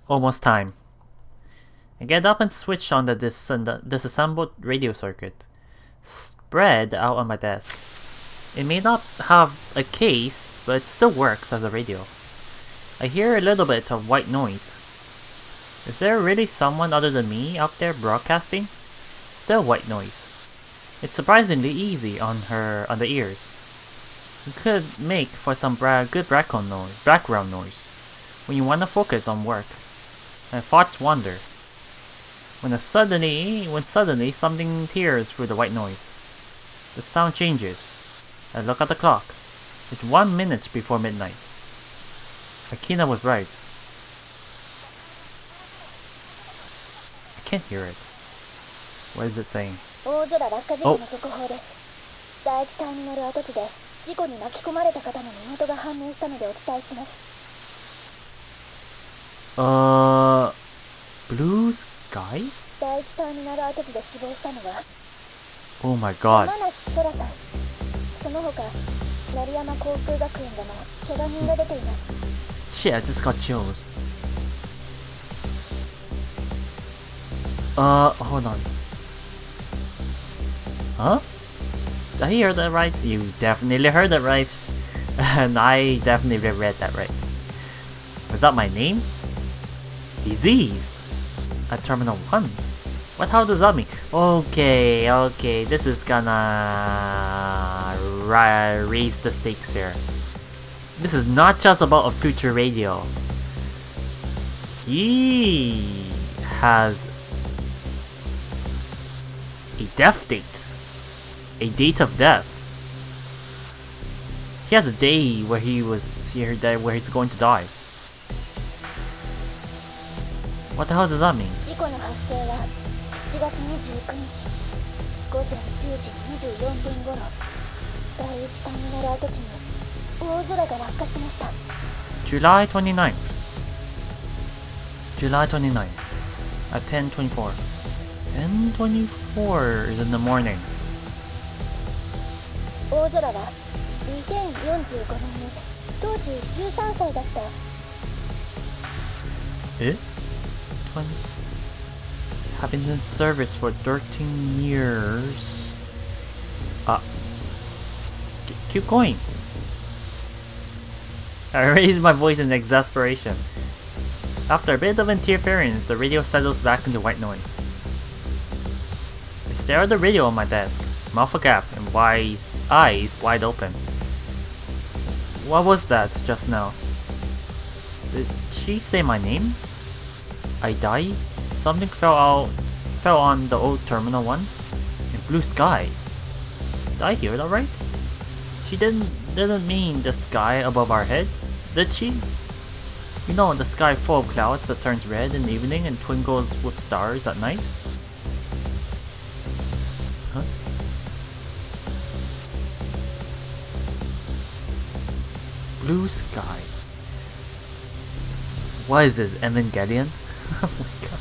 almost time. I get up and switch on the disassembled radio circuit, spread out on my desk. It may not have a case, but it still works as a radio. I hear a little bit of white noise. Is there really someone other than me out there broadcasting? Still white noise. It's surprisingly easy on the ears. It could make for some good background noise when you want to focus on work. My thoughts wander. When suddenly something tears through the white noise. The sound changes. I look at the clock. It's 1 minute before midnight. Akina was right. I can't hear it. What is it saying? Oh. Blue sky? Oh my god. Shit, I just got chills. Hold on. Huh? Did I hear that right? You definitely heard that right. And I definitely read that right. Was that my name? Disease at Terminal 1. What hell does that mean? Okay, this is gonna raise the stakes here. This is not just about a future radio. He has a death date. A date of death. He has a day where where he's going to die. What the hell does that mean? July 29th. July 29th at 10:24. 10:24 is in the morning. Eh? 20. Have been in service for 13 years. Keep going. I raise my voice in exasperation. After a bit of interference, the radio settles back into white noise. I stare at the radio on my desk, mouth agape and eyes wide open. What was that just now? Did she say my name? I died? Something fell on the old Terminal 1? In blue sky. Did I hear that right? She didn't mean the sky above our heads, did she? You know, the sky full of clouds that turns red in the evening and twinkles with stars at night? Huh? Blue sky. What is this, Evangelion? Oh my god.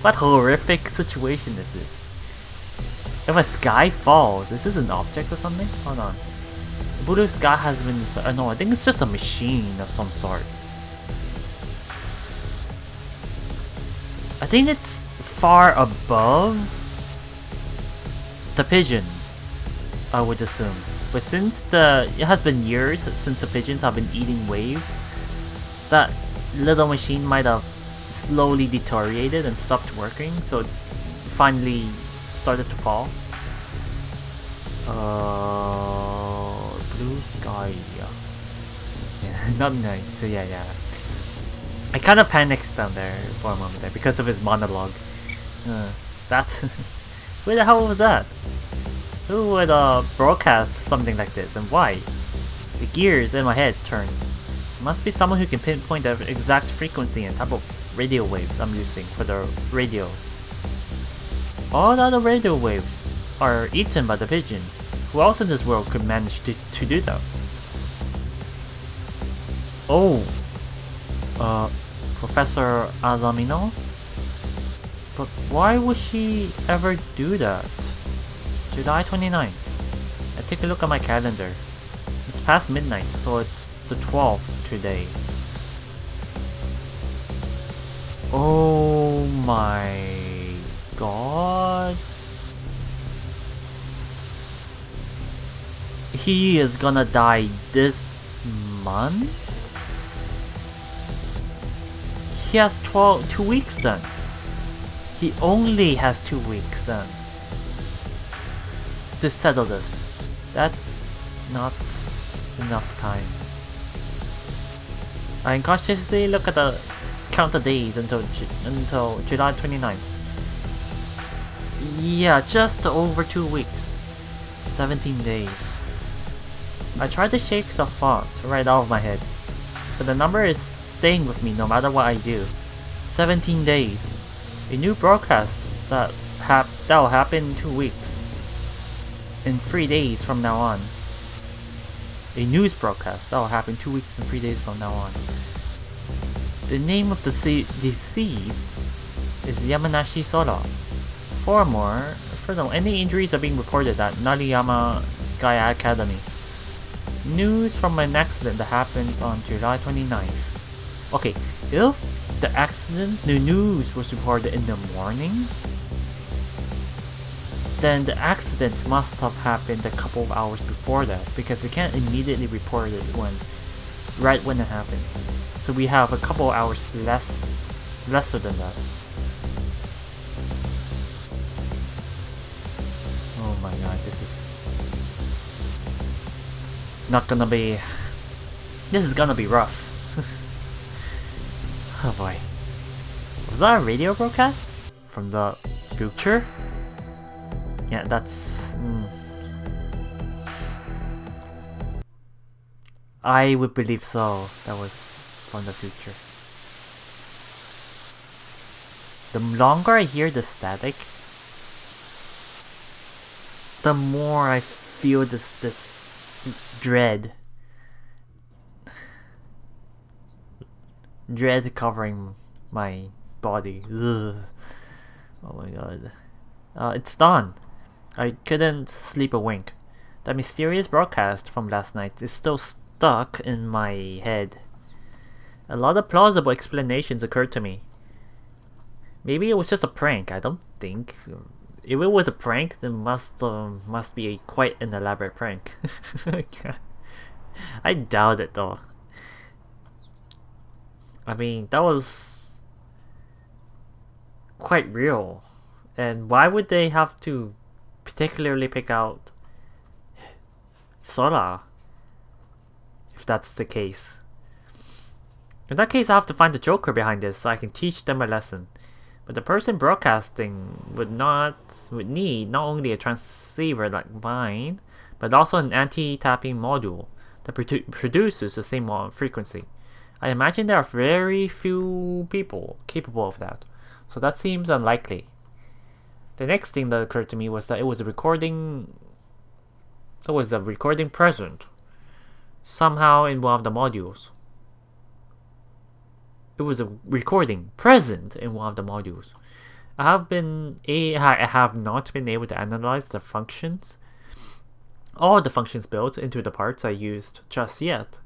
What horrific situation is this? If a sky falls, is this an object or something? Hold on. The blue sky has been... no, I think it's just a machine of some sort. I think it's far above the pigeons, I would assume. But since it has been years since the pigeons have been eating waves, that little machine might have slowly deteriorated and stopped working, so it's finally started to fall. Blue sky. Yeah, not nice. So yeah. I kind of panicked down there for a moment there because of his monologue. That. Where the hell was that? Who would broadcast something like this, and why? The gears in my head turned. It must be someone who can pinpoint the exact frequency and type of radio waves I'm using for the radios. All the other radio waves are eaten by the pigeons. Who else in this world could manage to do that? Oh, Professor Azamino? But why would she ever do that? July 29th. I take a look at my calendar. It's past midnight, so it's the 12th today. Oh my god. He is gonna die this month? He has 2 weeks then. He only has 2 weeks then to settle this. That's not enough time. I unconsciously look at the count the days until July 29th. Yeah, just over 2 weeks. 17 days. I tried to shake the thought right out of my head, but the number is staying with me no matter what I do. 17 days. A new broadcast that'll happen in 2 weeks. In 3 days from now on. A news broadcast that'll happen 2 weeks and 3 days from now on. The name of the deceased is Yamanashi Sora. Furthermore, any injuries are being reported at Nariyama Sky Academy. News from an accident that happens on July 29th. Okay, if the news was reported in the morning, then the accident must have happened a couple of hours before that, because they can't immediately report it right when it happens. So we have a couple of hours lesser than that. Oh my god, this is gonna be rough. Oh boy. Was that a radio broadcast? From the future? Yeah, that's... I would believe so. That was from the future. The longer I hear the static, the more I feel this dread covering my body. Ugh. Oh my god. It's dawn. I couldn't sleep a wink. That mysterious broadcast from last night is still stuck in my head. A lot of plausible explanations occurred to me. Maybe it was just a prank. I don't think. If it was a prank, then must be quite an elaborate prank. I doubt it though. I mean, that was quite real. And why would they have to particularly pick out Sora? If that's the case. In that case, I have to find the Joker behind this so I can teach them a lesson. But the person broadcasting would need not only a transceiver like mine, but also an anti-tapping module that produces the same frequency. I imagine there are very few people capable of that, so that seems unlikely. The next thing that occurred to me was that it was a recording present somehow in one of the modules. It was a recording present in one of the modules. I have not been able to analyze all the functions built into the parts I used just yet.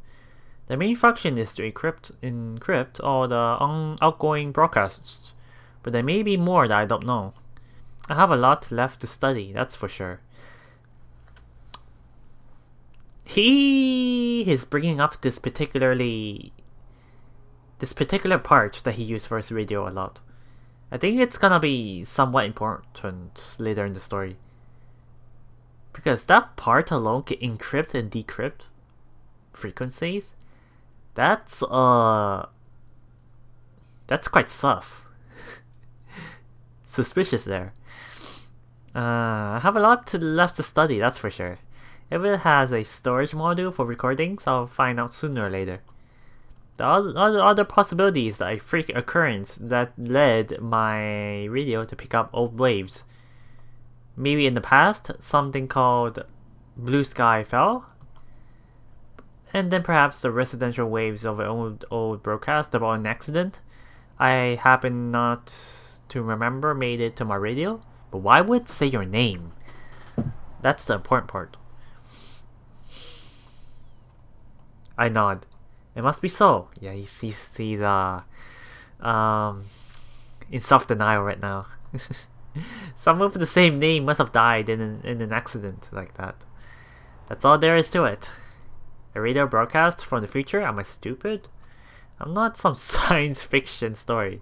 The main function is to encrypt all the outgoing broadcasts, but there may be more that I don't know. I have a lot left to study, that's for sure. He is bringing up this particular part that he used for his radio a lot. I think it's gonna be somewhat important later in the story, because that part alone can encrypt and decrypt frequencies. That's quite sus. Suspicious there. I have a lot left to study, that's for sure. If it has a storage module for recordings, I'll find out sooner or later. The other possibility is that a freak occurrence that led my radio to pick up old waves. Maybe in the past, something called blue sky fell, and then perhaps the residential waves of an old broadcast about an accident I happen not to remember made it to my radio. But why would it say your name? That's the important part. I nod. It must be so. Yeah, he's in self-denial right now. Someone with the same name must have died in an accident like that. That's all there is to it. A radio broadcast from the future? Am I stupid? I'm not some science fiction story.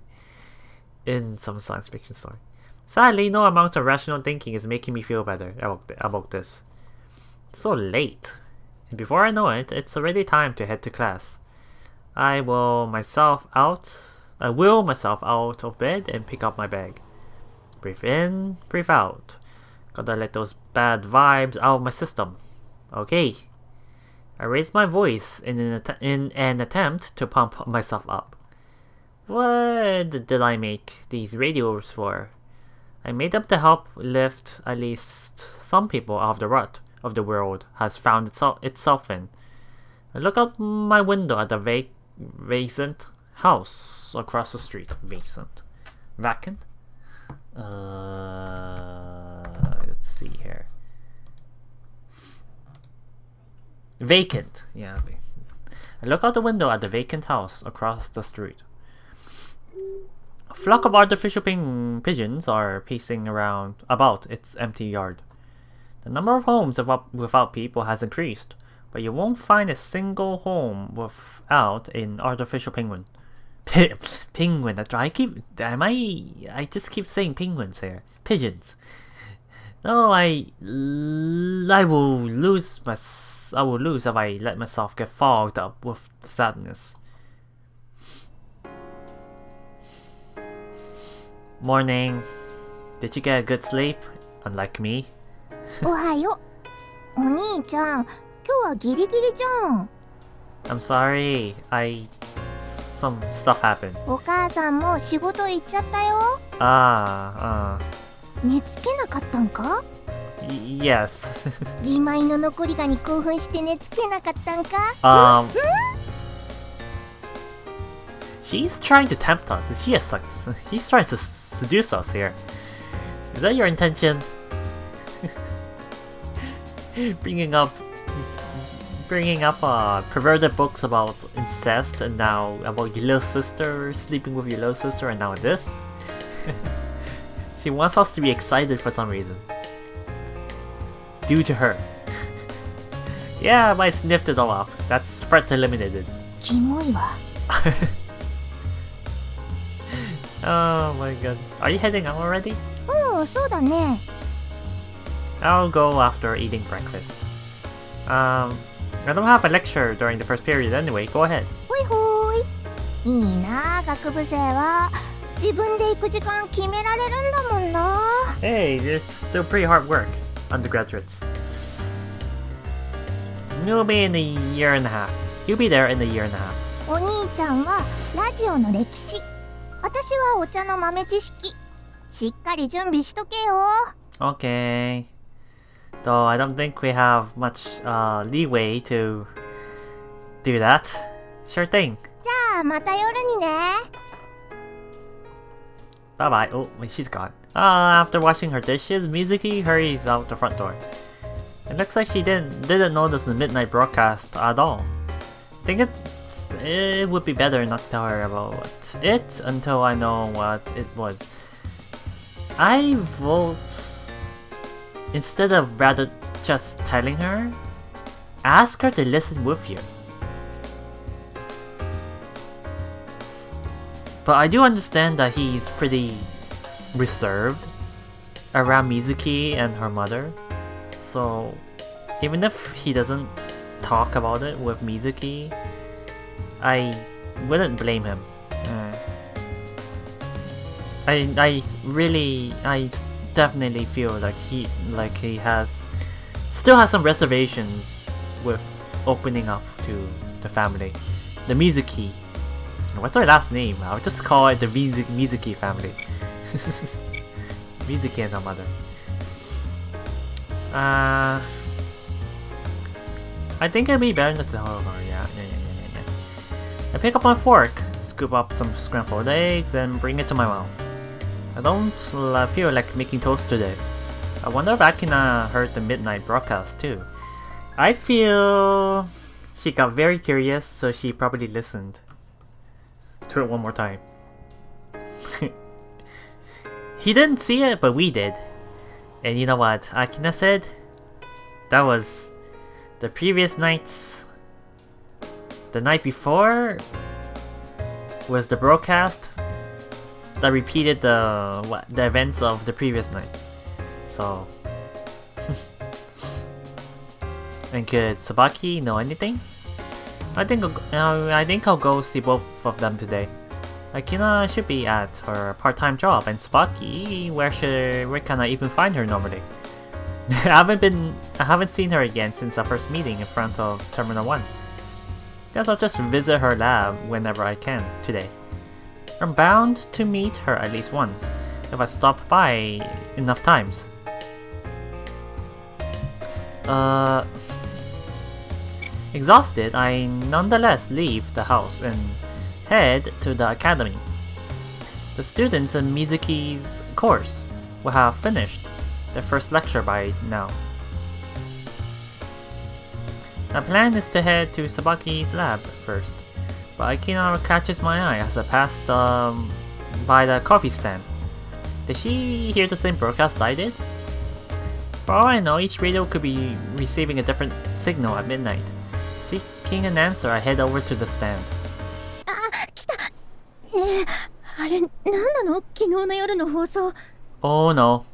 Sadly, no amount of rational thinking is making me feel better about this. It's so late. And before I know it, it's already time to head to class. I will myself out of bed and pick up my bag. Breathe in, breathe out. Gotta let those bad vibes out of my system. Okay. I raised my voice in an attempt to pump myself up. What did I make these radios for? I made them to help lift at least some people out of the rut of the world has found itself in. I look out my window at the vacant house across the street. Vacant? Let's see here. Vacant. Yeah. I look out the window at the vacant house across the street. A flock of artificial pigeons are pacing about its empty yard. The number of homes without people has increased, but you won't find a single home without an artificial penguin. Penguin. I just keep saying penguins here. Pigeons. No, I will lose if I let myself get fogged up with sadness. Morning. Did you get a good sleep? Unlike me. おはよう。お兄ちゃん、今日はギリギリじゃん。I'm sorry. Some stuff happened. お母さんも仕事行っちゃったよ。寝つけなかったんか？ Yes. 義妹の残りがに興奮して寝つけなかったんか？ She's trying to tempt us. She's trying to seduce us here. Is that your intention? bringing up perverted books about incest, and now about your little sister sleeping with your little sister, and now this. She wants us to be excited for some reason. Due to her. Yeah, I sniffed it all up. That's threat eliminated. キモいわ。Oh my god. Are you heading out already? うん、そうだね。I'll go after eating breakfast. I don't have a lecture during the first period anyway. Go ahead. ほいほーい。いいな、学部生は。自分で行く時間決められるんだもんな。Hey, it's still pretty hard work, undergraduates. You'll be in a year and a half. You'll be there in a year and a half. お兄ちゃんはラジオの歴史。私はお茶の豆知識。しっかり準備しとけよ。Okay. Though I don't think we have much leeway to do that. Sure thing. じゃあまた夜にね。Bye-bye. Oh, wait, she's gone. After washing her dishes, Mizuki hurries out the front door. It looks like she didn't notice the midnight broadcast at all. I think it would be better not to tell her about it until I know what it was. I vote, instead of rather just telling her, ask her to listen with you. But I do understand that he's pretty reserved around Mizuki and her mother. So even if he doesn't talk about it with Mizuki, I wouldn't blame him. I definitely feel like he still has some reservations with opening up to the family, the Mizuki. What's her last name? I'll just call it the Mizuki family. Mizuki and her mother. I think it'd be better not to tell her. Yeah. I pick up my fork, scoop up some scrambled eggs, and bring it to my mouth. I don't feel like making toast today. I wonder if Akina heard the midnight broadcast too. I feel she got very curious, so she probably listened to it one more time. He didn't see it, but we did. And you know what Akina said? That was the previous nights. The night before was the broadcast that repeated the events of the previous night. So, and could Sabaki know anything? I think I'll go see both of them today. Akina should be at her part-time job, and Sabaki, where can I even find her normally? I haven't seen her again since our first meeting in front of Terminal 1. Guess I'll just visit her lab whenever I can today. I'm bound to meet her at least once, if I stop by enough times. Exhausted, I nonetheless leave the house and head to the academy. The students in Mizuki's course will have finished their first lecture by now. My plan is to head to Sabaki's lab first, but Akina catches my eye as I pass by the coffee stand. Did she hear the same broadcast I did? For all I know, each radio could be receiving a different signal at midnight. Seeking an answer, I head over to the stand. Oh no.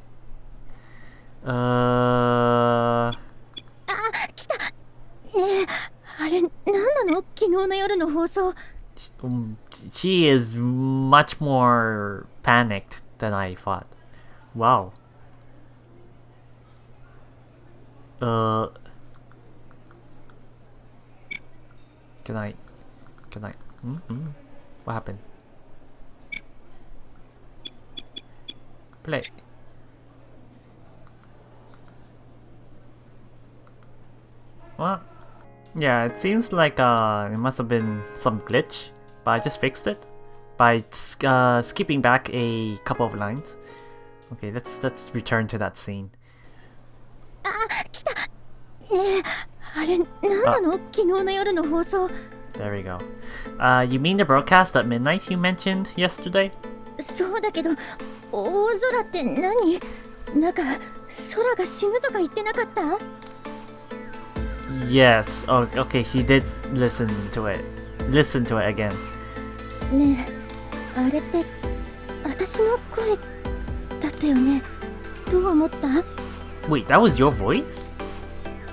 She is much more panicked than I thought. Wow. Can I? What happened? Play. What? Yeah, it seems like it must have been some glitch, but I just fixed it by skipping back a couple of lines. Okay, let's return to that scene. There we go. You mean the broadcast at midnight you mentioned yesterday? Yes. Oh, okay, she did listen to it. Listen to it again. Wait, that was your voice?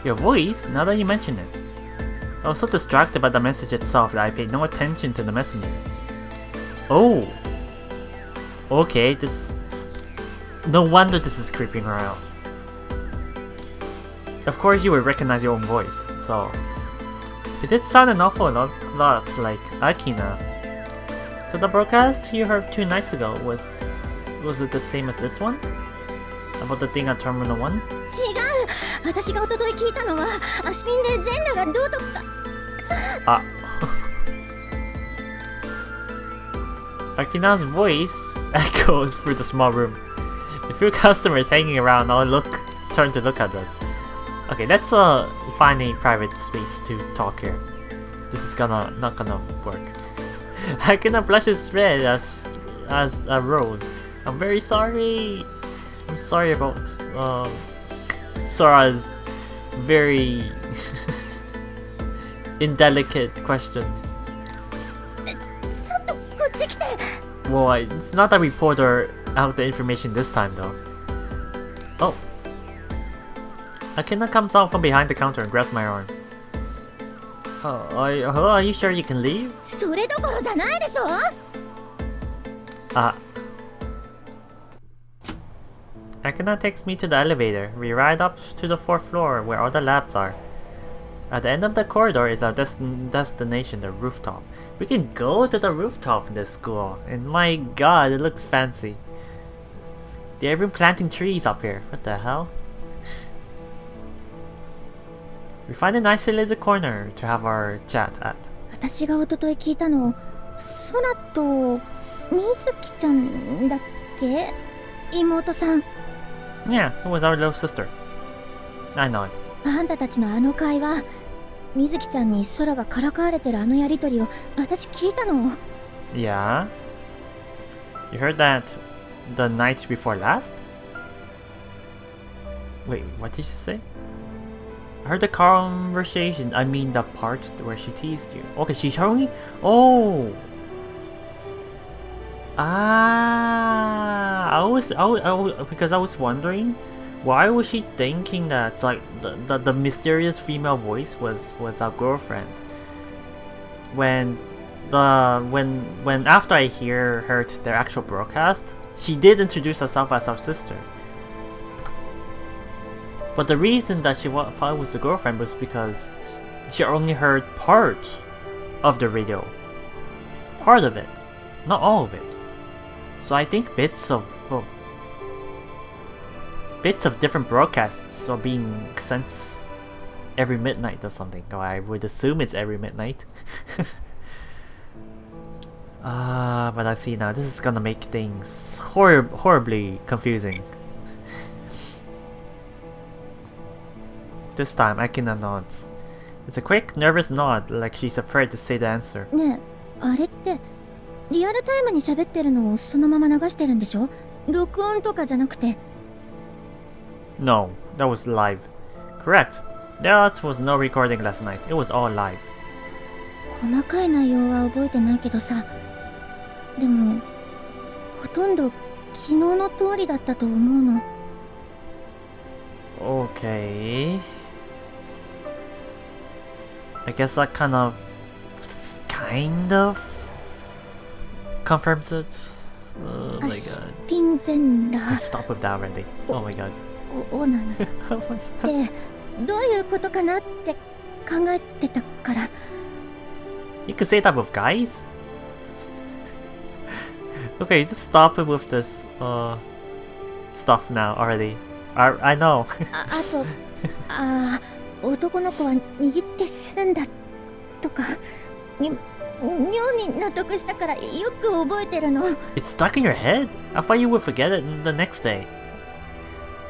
Your voice? Now that you mention it. I was so distracted by the message itself that I paid no attention to the messenger. Oh. Okay, no wonder this is creeping her out. Of course you would recognize your own voice, so... It did sound an awful lot like Akina. So the broadcast you heard 2 nights ago, was it the same as this one? About the thing at Terminal 1? Akina's voice echoes through the small room. The few customers hanging around all turn to look at us. Okay, let's find a private space to talk here. This is not gonna work. I cannot blush as red as a rose. I'm very sorry. I'm sorry about Sora's very indelicate questions. Well, it's not that we poured out the information this time though. Oh. Akina comes out from behind the counter and grabs my arm. Are you sure you can leave? Akina takes me to the elevator. We ride up to the 4th floor where all the labs are. At the end of the corridor is our destination, the rooftop. We can go to the rooftop in this school, and my god, it looks fancy. They're even planting trees up here. What the hell? We find an isolated corner to have our chat at. 私が一昨日聞いたの、空と水木ちゃんだっけ？妹さん。Yeah, it was our little sister. I know it. あんたたちのあの会話、水木ちゃんに空がからかわれてるあのやりとりを私聞いたの。Yeah? You heard that the night before last? Wait, what did you say? I heard the conversation, I mean the part where she teased you. Okay, she's showing me? Oh! Because I was wondering, why was she thinking that like the mysterious female voice was our girlfriend? When after I heard their actual broadcast, she did introduce herself as our sister. But the reason that she thought it was the girlfriend was because she only heard part of the radio. Part of it, not all of it. So I think bits of different broadcasts are being sent every midnight or something. Or I would assume it's every midnight. But I see now, this is gonna make things horribly confusing. This time, Akina nods. It's a quick, nervous nod, like she's afraid to say the answer. ねえ、あれってリアルタイムに喋ってるのをそのまま流してるんでしょ？録音とかじゃなくて。No, that was live. Correct. There was no recording last night. It was all live. 細かい内容は覚えてないけどさ。でも、ほとんど昨日の通りだったと思うの。Okay. I guess that kind of confirms it. Oh my god. ピンゼンラ。Stop with that already. Oh my god. オナニ。で、どういうことかなって考えてたから。You can say that with guys? Okay, just stop it with this stuff now already. I know. 男の子は握ってするんだとか妙に納得したからよく覚えてるの。 It's stuck in your head? I thought you would forget it the next day.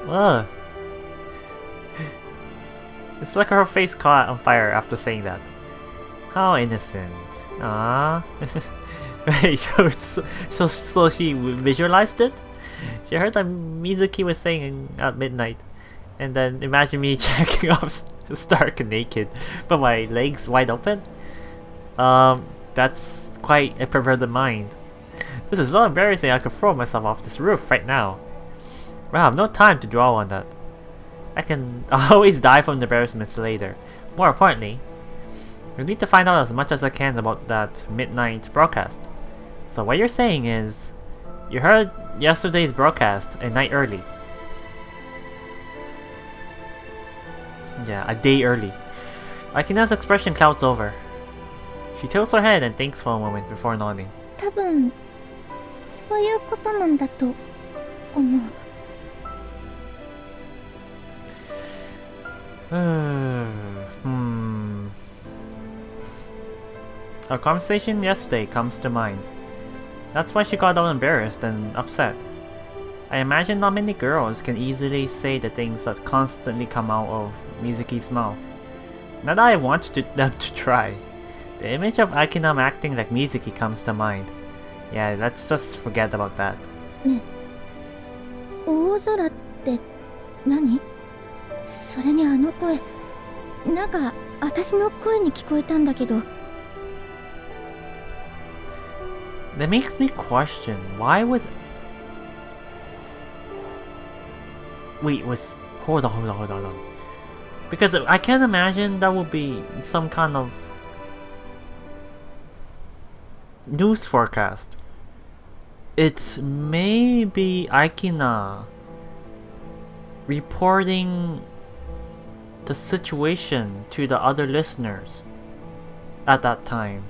Ugh. It's like her face caught on fire after saying that. How innocent. Ah. Wait, so she visualized it? She heard that Mizuki was saying at midnight, and then imagine me checking off stark naked, but my legs wide open? That's quite a perverted mind. This is so embarrassing I could throw myself off this roof right now. Wow, I have no time to dwell on that. I'll always die from embarrassments later. More importantly, I need to find out as much as I can about that midnight broadcast. So what you're saying is, you heard yesterday's broadcast a night early. Yeah, a day early. Akina's expression clouds over. She tilts her head and thinks for a moment before nodding. 多分そういうことなんだと思う。Our conversation yesterday comes to mind. That's why she got all embarrassed and upset. I imagine not many girls can easily say the things that constantly come out of Mizuki's mouth. Not that I want them to try. The image of Akinam acting like Mizuki comes to mind. Yeah, let's just forget about that. ね、大空って何？それにあの声、なんか私の声に聞こえたんだけど。That makes me question, why was... Wait, hold on. Because I can't imagine that would be some kind of news forecast. It's maybe Aikina reporting the situation to the other listeners at that time.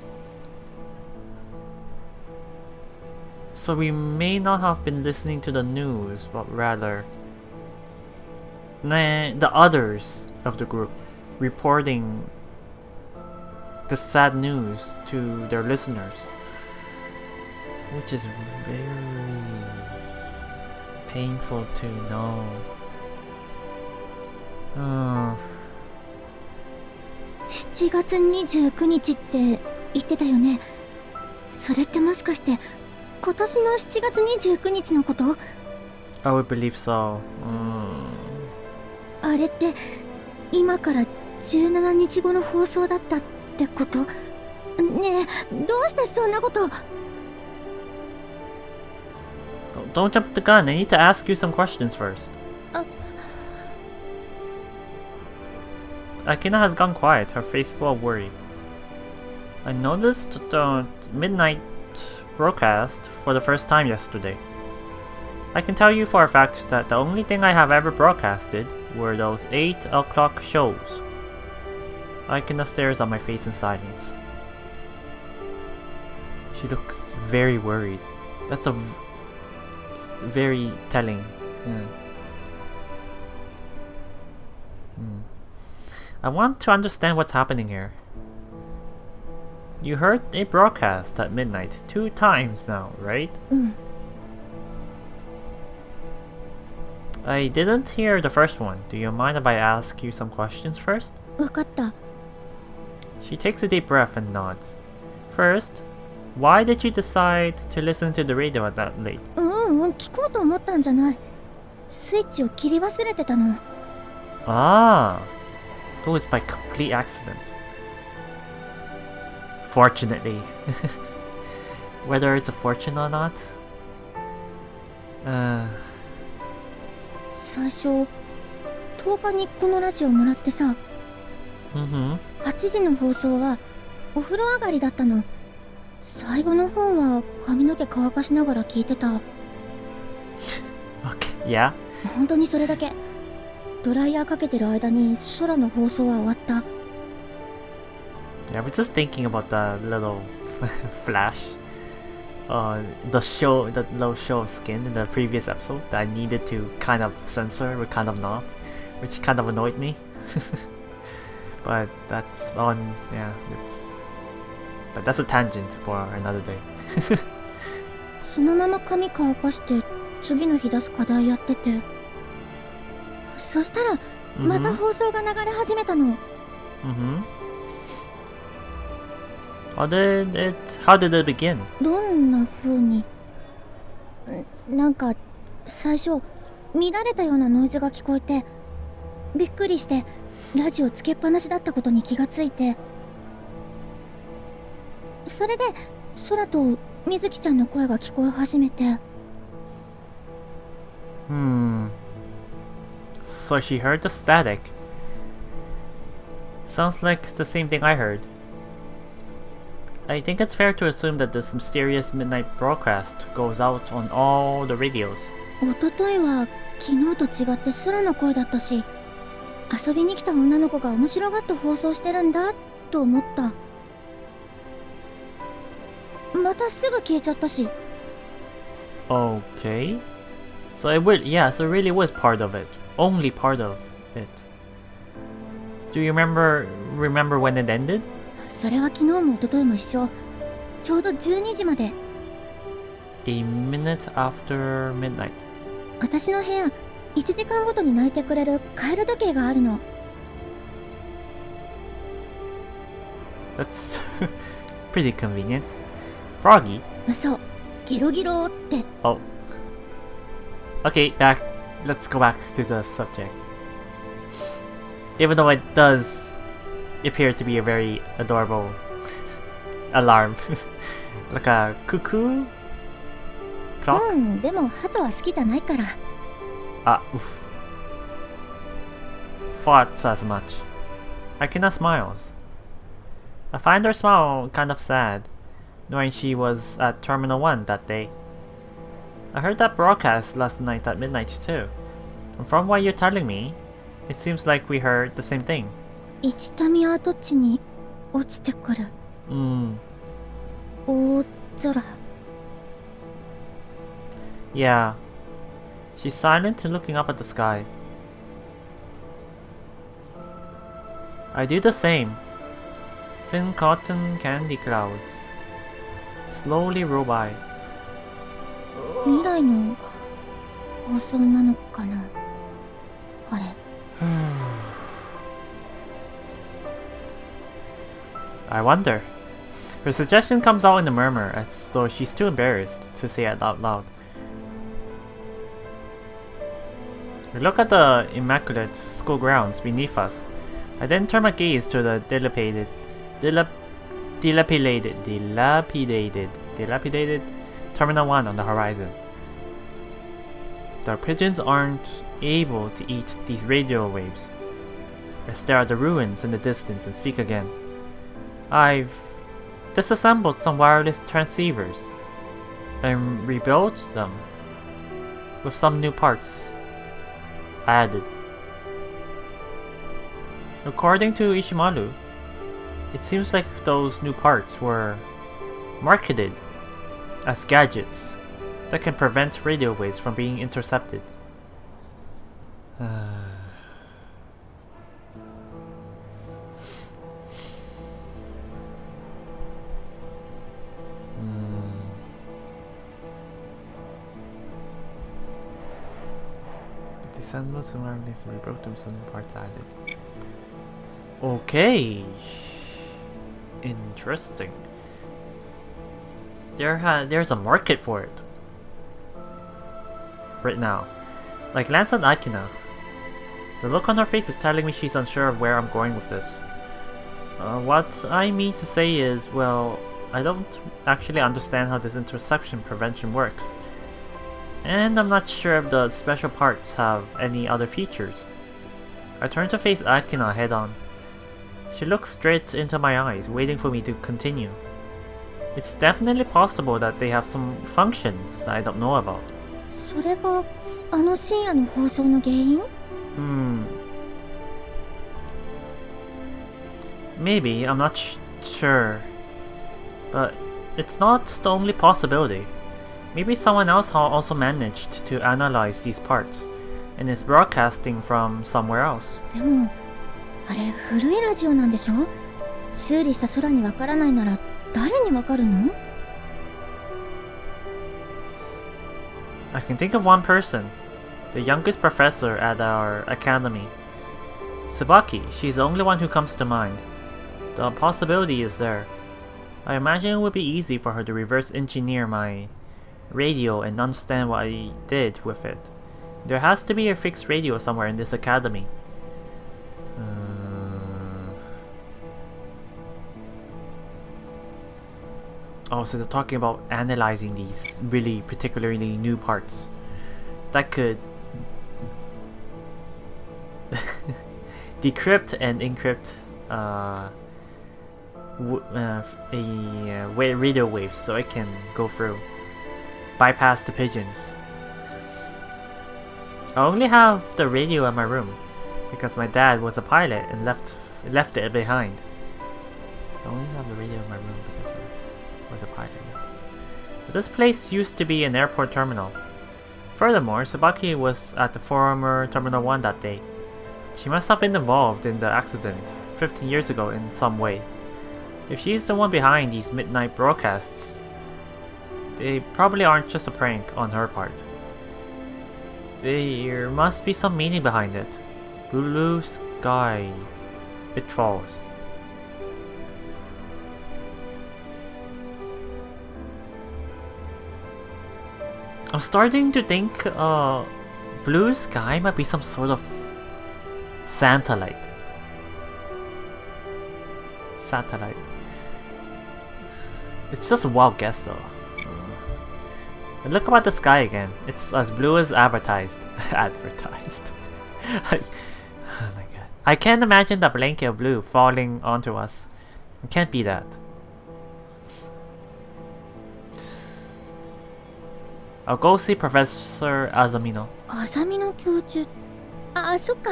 So we may not have been listening to the news, but rather the others of the group reporting the sad news to their listeners, which is very painful to know. 7月29日って言ってたよね。それってもしかして今年の7月29日のこと？ I would believe so. あれって今から17日後の放送だったってこと？ねえ、どうしてそんなこと？ Don't jump the gun. I need to ask you some questions first. Akina has gone quiet, her face full of worry. I noticed the midnight broadcast for the first time yesterday. I can tell you for a fact that the only thing I have ever broadcasted were those 8 o'clock shows. Akina stares at my face in silence. She looks very worried. That's very telling. Yeah. I want to understand what's happening here. You heard a broadcast at midnight 2 times now, right? I didn't hear the first one. Do you mind if I ask you some questions first? わかった。 She takes a deep breath and nods. First, why did you decide to listen to the radio at that late? 聞こうと思ったんじゃない。スイッチを切り忘れてたの。Ah, it was by complete accident. Fortunately. Whether it's a fortune or not? 最初、10日にこのラジオもらってさ、8時の放送はお風呂上がりだったの。最後の方は髪の毛乾かしながら聞いてた。Okay, yeah? 本当にそれだけ。ドライヤーかけてる間に空の放送は終わった。Yeah, I was just thinking about the little flash. The little show of skin in the previous episode that I needed to kind of censor but kind of not, which kind of annoyed me. But that's on, yeah, but that's a tangent for another day. そのまま髪乾かして次の日出す課題やってて、そしたらまた放送が流れ始めたの。How did it begin? どんな風に？なんか最初乱れたようなノイズが聞こえて、びっくりしてラジオつけっぱなしだったことに気がついて、それで空とみずきちゃんの声が聞こえ始めて。So she heard the static. Sounds like the same thing I heard. I think it's fair to assume that this mysterious midnight broadcast goes out on all the radios. おとといは昨日と違って空の声だったし、遊びに来た女の子が面白がって放送してるんだと思った。またすぐ消えちゃったし。Okay. So it really was part of it. Only part of it. Do you remember when it ended? それは昨日も一昨日も一緒。ちょうど12時まで。A minute after midnight. 私の部屋、1時間ごとに鳴いてくれるカエル時計があるの。That's pretty convenient. Froggy? そう、ギロギロって。Oh. Okay, let's go back to the subject. Even though it does appear to be a very adorable alarm. Like a cuckoo clock? でも鳩は好きじゃないから。Oof. Thought as much. Akina smiles. I find her smile kind of sad, knowing she was at Terminal 1 that day. I heard that broadcast last night at midnight too. And from what you're telling me, it seems like we heard the same thing. 一民跡地に落ちてくる。大空。Yeah. She's silent and looking up at the sky. I do the same. Thin cotton candy clouds slowly roll by. 未来の放送なのかな、あれ。I wonder. Her suggestion comes out in a murmur, as though she's too embarrassed to say it out loud. We look at the immaculate school grounds beneath us. I then turn my gaze to the dilapidated Terminal 1 on the horizon. The pigeons aren't able to eat these radio waves. I stare at the ruins in the distance and speak again. I've disassembled some wireless transceivers and rebuilt them with some new parts added. According to Ishimaru, it seems like those new parts were marketed as gadgets that can prevent radio waves from being intercepted. Disassembled some wireless and rebuilt them some parts added. Okay. Interesting. There's a market for it right now. Like Lance and Akina. The look on her face is telling me she's unsure of where I'm going with this. What I mean to say is, well, I don't actually understand how this interception prevention works. And I'm not sure if the special parts have any other features. I turn to face Akina head on. She looks straight into my eyes, waiting for me to continue. It's definitely possible that they have some functions that I don't know about. それがあの深夜の放送の原因？ Maybe, I'm not sure. But it's not the only possibility. Maybe someone else also managed to analyze these parts and is broadcasting from somewhere else. でもあれ古いラジオなんでしょ？修理した空にわからないなら誰にわかるの？ I can think of one person, the youngest professor at our academy. Tsubaki, she's the only one who comes to mind. The possibility is there. I imagine it would be easy for her to reverse engineer my radio and understand what I did with it. There has to be a fixed radio somewhere in this academy. Oh, so they're talking about analyzing these really particularly new parts that could decrypt and encrypt radio waves so it can go through, bypass the pigeons. I only have the radio in my room because my dad was a pilot and left it behind. I only have the radio in my room because was a pilot. But this place used to be an airport terminal. Furthermore, Tsubaki was at the former Terminal 1 that day. She must have been involved in the accident 15 years ago in some way. If she's the one behind these midnight broadcasts, they probably aren't just a prank on her part. There must be some meaning behind it. Blue sky. It falls. I'm starting to think blue sky might be some sort of satellite. It's just a wild guess though. But look about the sky again. It's as blue as advertised. Advertised. Oh my god. I can't imagine the blanket of blue falling onto us. It can't be that. I'll go see Professor Azamino. アザミの教授。あ、そっか。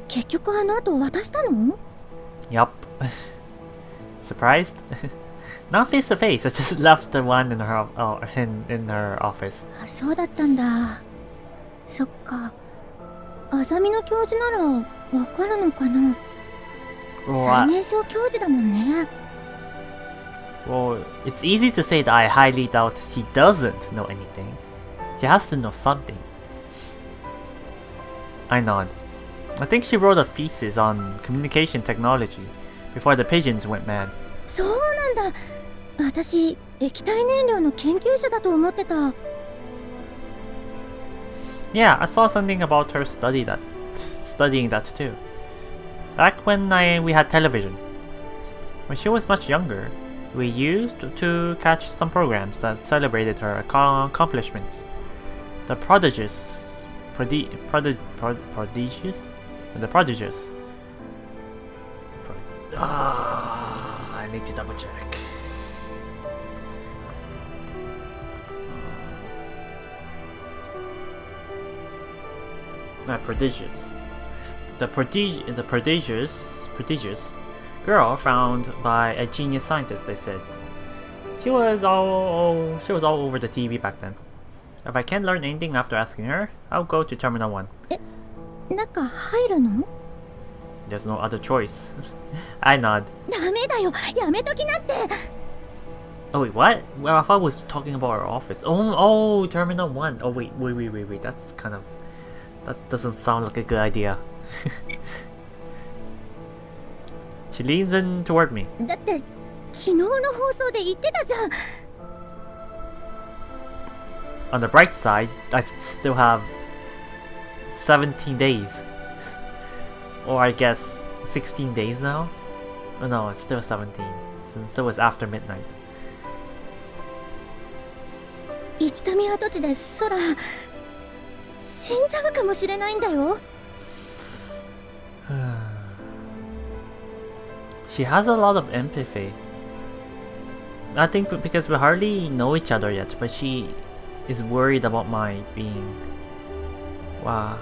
結局あの後渡したの？ Yup. Surprised? Not face to face. I just left the one in her in her office. あ、そうだったんだ。そっか。アザミの教授ならわかるのかな？最年少教授だもんね。Well, it's easy to say that I highly doubt she doesn't know anything. She has to know something. I nod. I think she wrote a thesis on communication technology before the Pigeons went mad. そうなんだ。私、液体燃料の研究者だと思ってた。Yeah, I saw something about her studying that too. Back when we had television. When she was much younger, we used to catch some programs that celebrated her accomplishments. The prodigious. I need to double check. Prodigious. The prodigious girl found by a genius scientist, they said. She was all over the TV back then. If I can't learn anything after asking her, I'll go to Terminal 1. 中入るの？ There's no other choice. I nod. ダメだよ。やめときなって。 Oh wait, what? Well, I thought I was talking about our office. Oh, Terminal 1. Oh wait. That's kind of... That doesn't sound like a good idea. She leans in toward me. だって昨日の放送で言ってたじゃん。 On the bright side, I still have 17 days. Or I guess 16 days now? Oh no, it's still 17, since it was after midnight. 一民跡地で空死んじゃうかもしれないんだよ。She has a lot of empathy. I think because we hardly know each other yet, but she is worried about my being. Wow.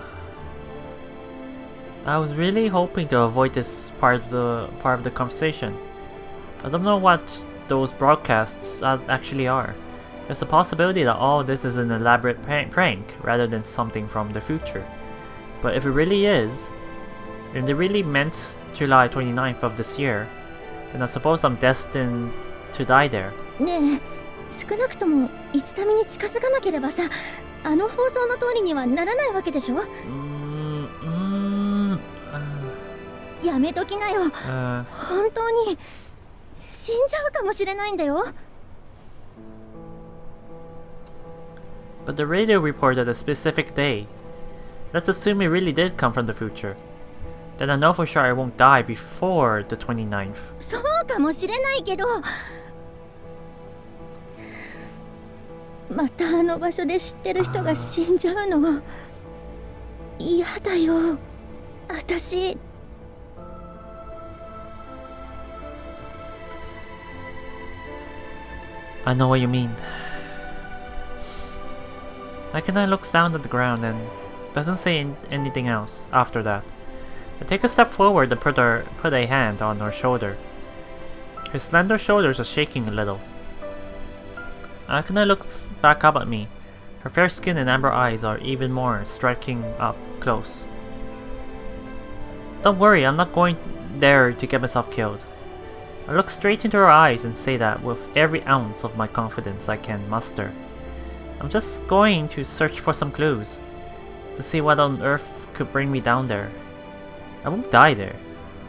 I was really hoping to avoid this part of the conversation. I don't know what those broadcasts actually are. There's a possibility that all this is an elaborate prank rather than something from the future. But if it really is, if they really meant July 29th of this year, then I suppose I'm destined to die there. ねえ、少なくとも一民に近づかなければさ、あの放送の通りにはならないわけでしょ？やめときなよ。本当に死んじゃうかもしれないんだよ。But the radio reported a specific day. Let's assume it really did come from the future. Then I know for sure I won't die before the 29th. そうかもしれないけど、またあの場所で知ってる人が死んじゃうの嫌だよ。私。I know what you mean. Akina looks down at the ground and doesn't say anything else after that. I take a step forward and put a hand on her shoulder. Her slender shoulders are shaking a little. Akina looks back up at me. Her fair skin and amber eyes are even more striking up close. Don't worry, I'm not going there to get myself killed. I look straight into her eyes and say that with every ounce of my confidence I can muster. I'm just going to search for some clues, to see what on earth could bring me down there. I won't die there.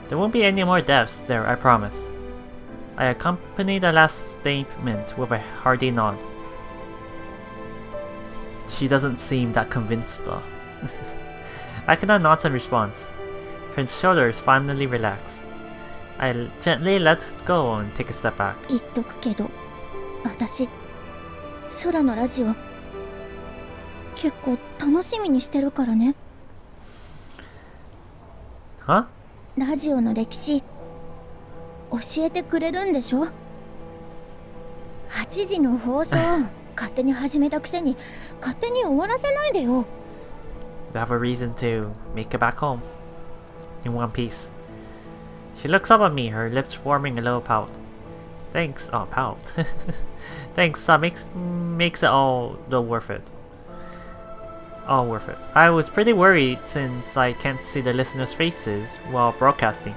There won't be any more deaths there, I promise. I accompany the last statement with a hearty nod. She doesn't seem that convinced though. Akina nods in response. Her shoulders finally relax. I gently let go and take a step back. 言っとくけど、私、空のラジオ、結構楽しみにしてるからね。Huh? ラジオの歴史、教えてくれるんでしょ？ 8時の放送、勝手に始めたくせに、勝手に終わらせないでよ。To have a reason to make it back home. In one piece. She looks up at me, her lips forming a little pout. Thanks. Oh, pout. Thanks. That makes it all worth it. All worth it. I was pretty worried since I can't see the listeners' faces while broadcasting.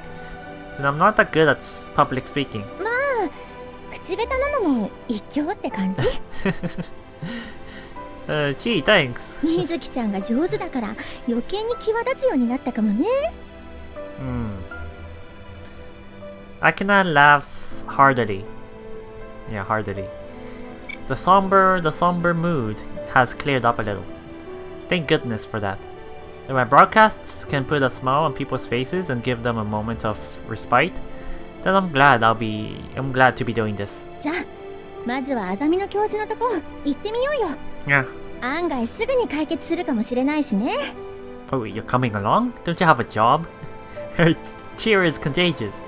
And I'm not that good at public speaking. まあ、口下手なのも一興って感じ。Gee, thanks. みずきちゃんが上手だから余計に際立つようになったかもね。Akina laughs heartily. Yeah, heartily. The somber mood has cleared up a little. Thank goodness for that. If my broadcasts can put a smile on people's faces and give them a moment of respite, then I'm glad to be doing this. じゃあ、まずはあざみの教授のとこ行ってみようよ。Yeah. 案外すぐに解決するかもしれないしね。Oh, you're coming along? Don't you have a job? Her cheer is contagious.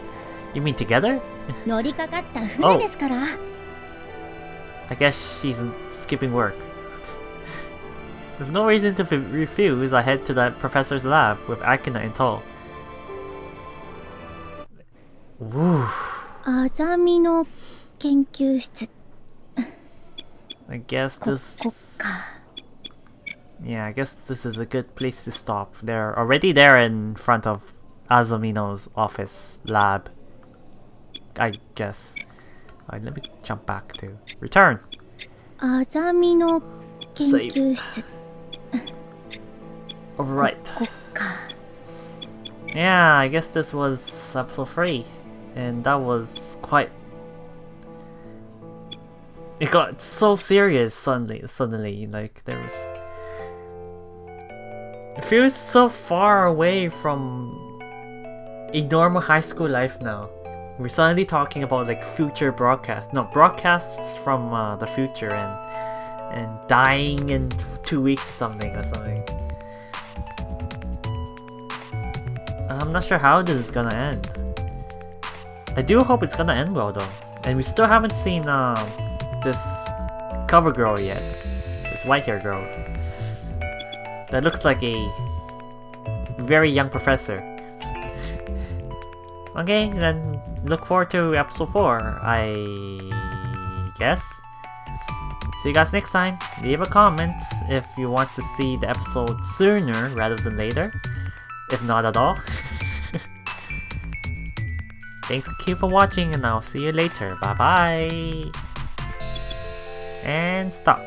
You mean together? 乗りかかった船ですから。I guess she's skipping work. With no reason to refuse, I head to the professor's lab with Akina in tow. Woo. あざみの研究室。I guess こ this... こか。Yeah, I guess this is a good place to stop. They're already there in front of Azumino's office lab. I guess. Alright, let me jump back to return. あざみの研究室。Alright. ここか。Yeah, I guess this was episode 3. And that was quite... It got so serious suddenly. Like, there was... It feels so far away from a normal high school life now. We're suddenly talking about like future broadcasts. No, broadcasts from the future and dying in 2 weeks or something. I'm not sure how this is gonna end. I do hope it's gonna end well though. And we still haven't seen this cover girl yet. This white hair girl. That looks like a very young professor. Okay, then look forward to episode 4, I guess. See you guys next time. Leave a comment if you want to see the episode sooner rather than later. If not at all. Thank you for watching and I'll see you later. Bye bye. And stop.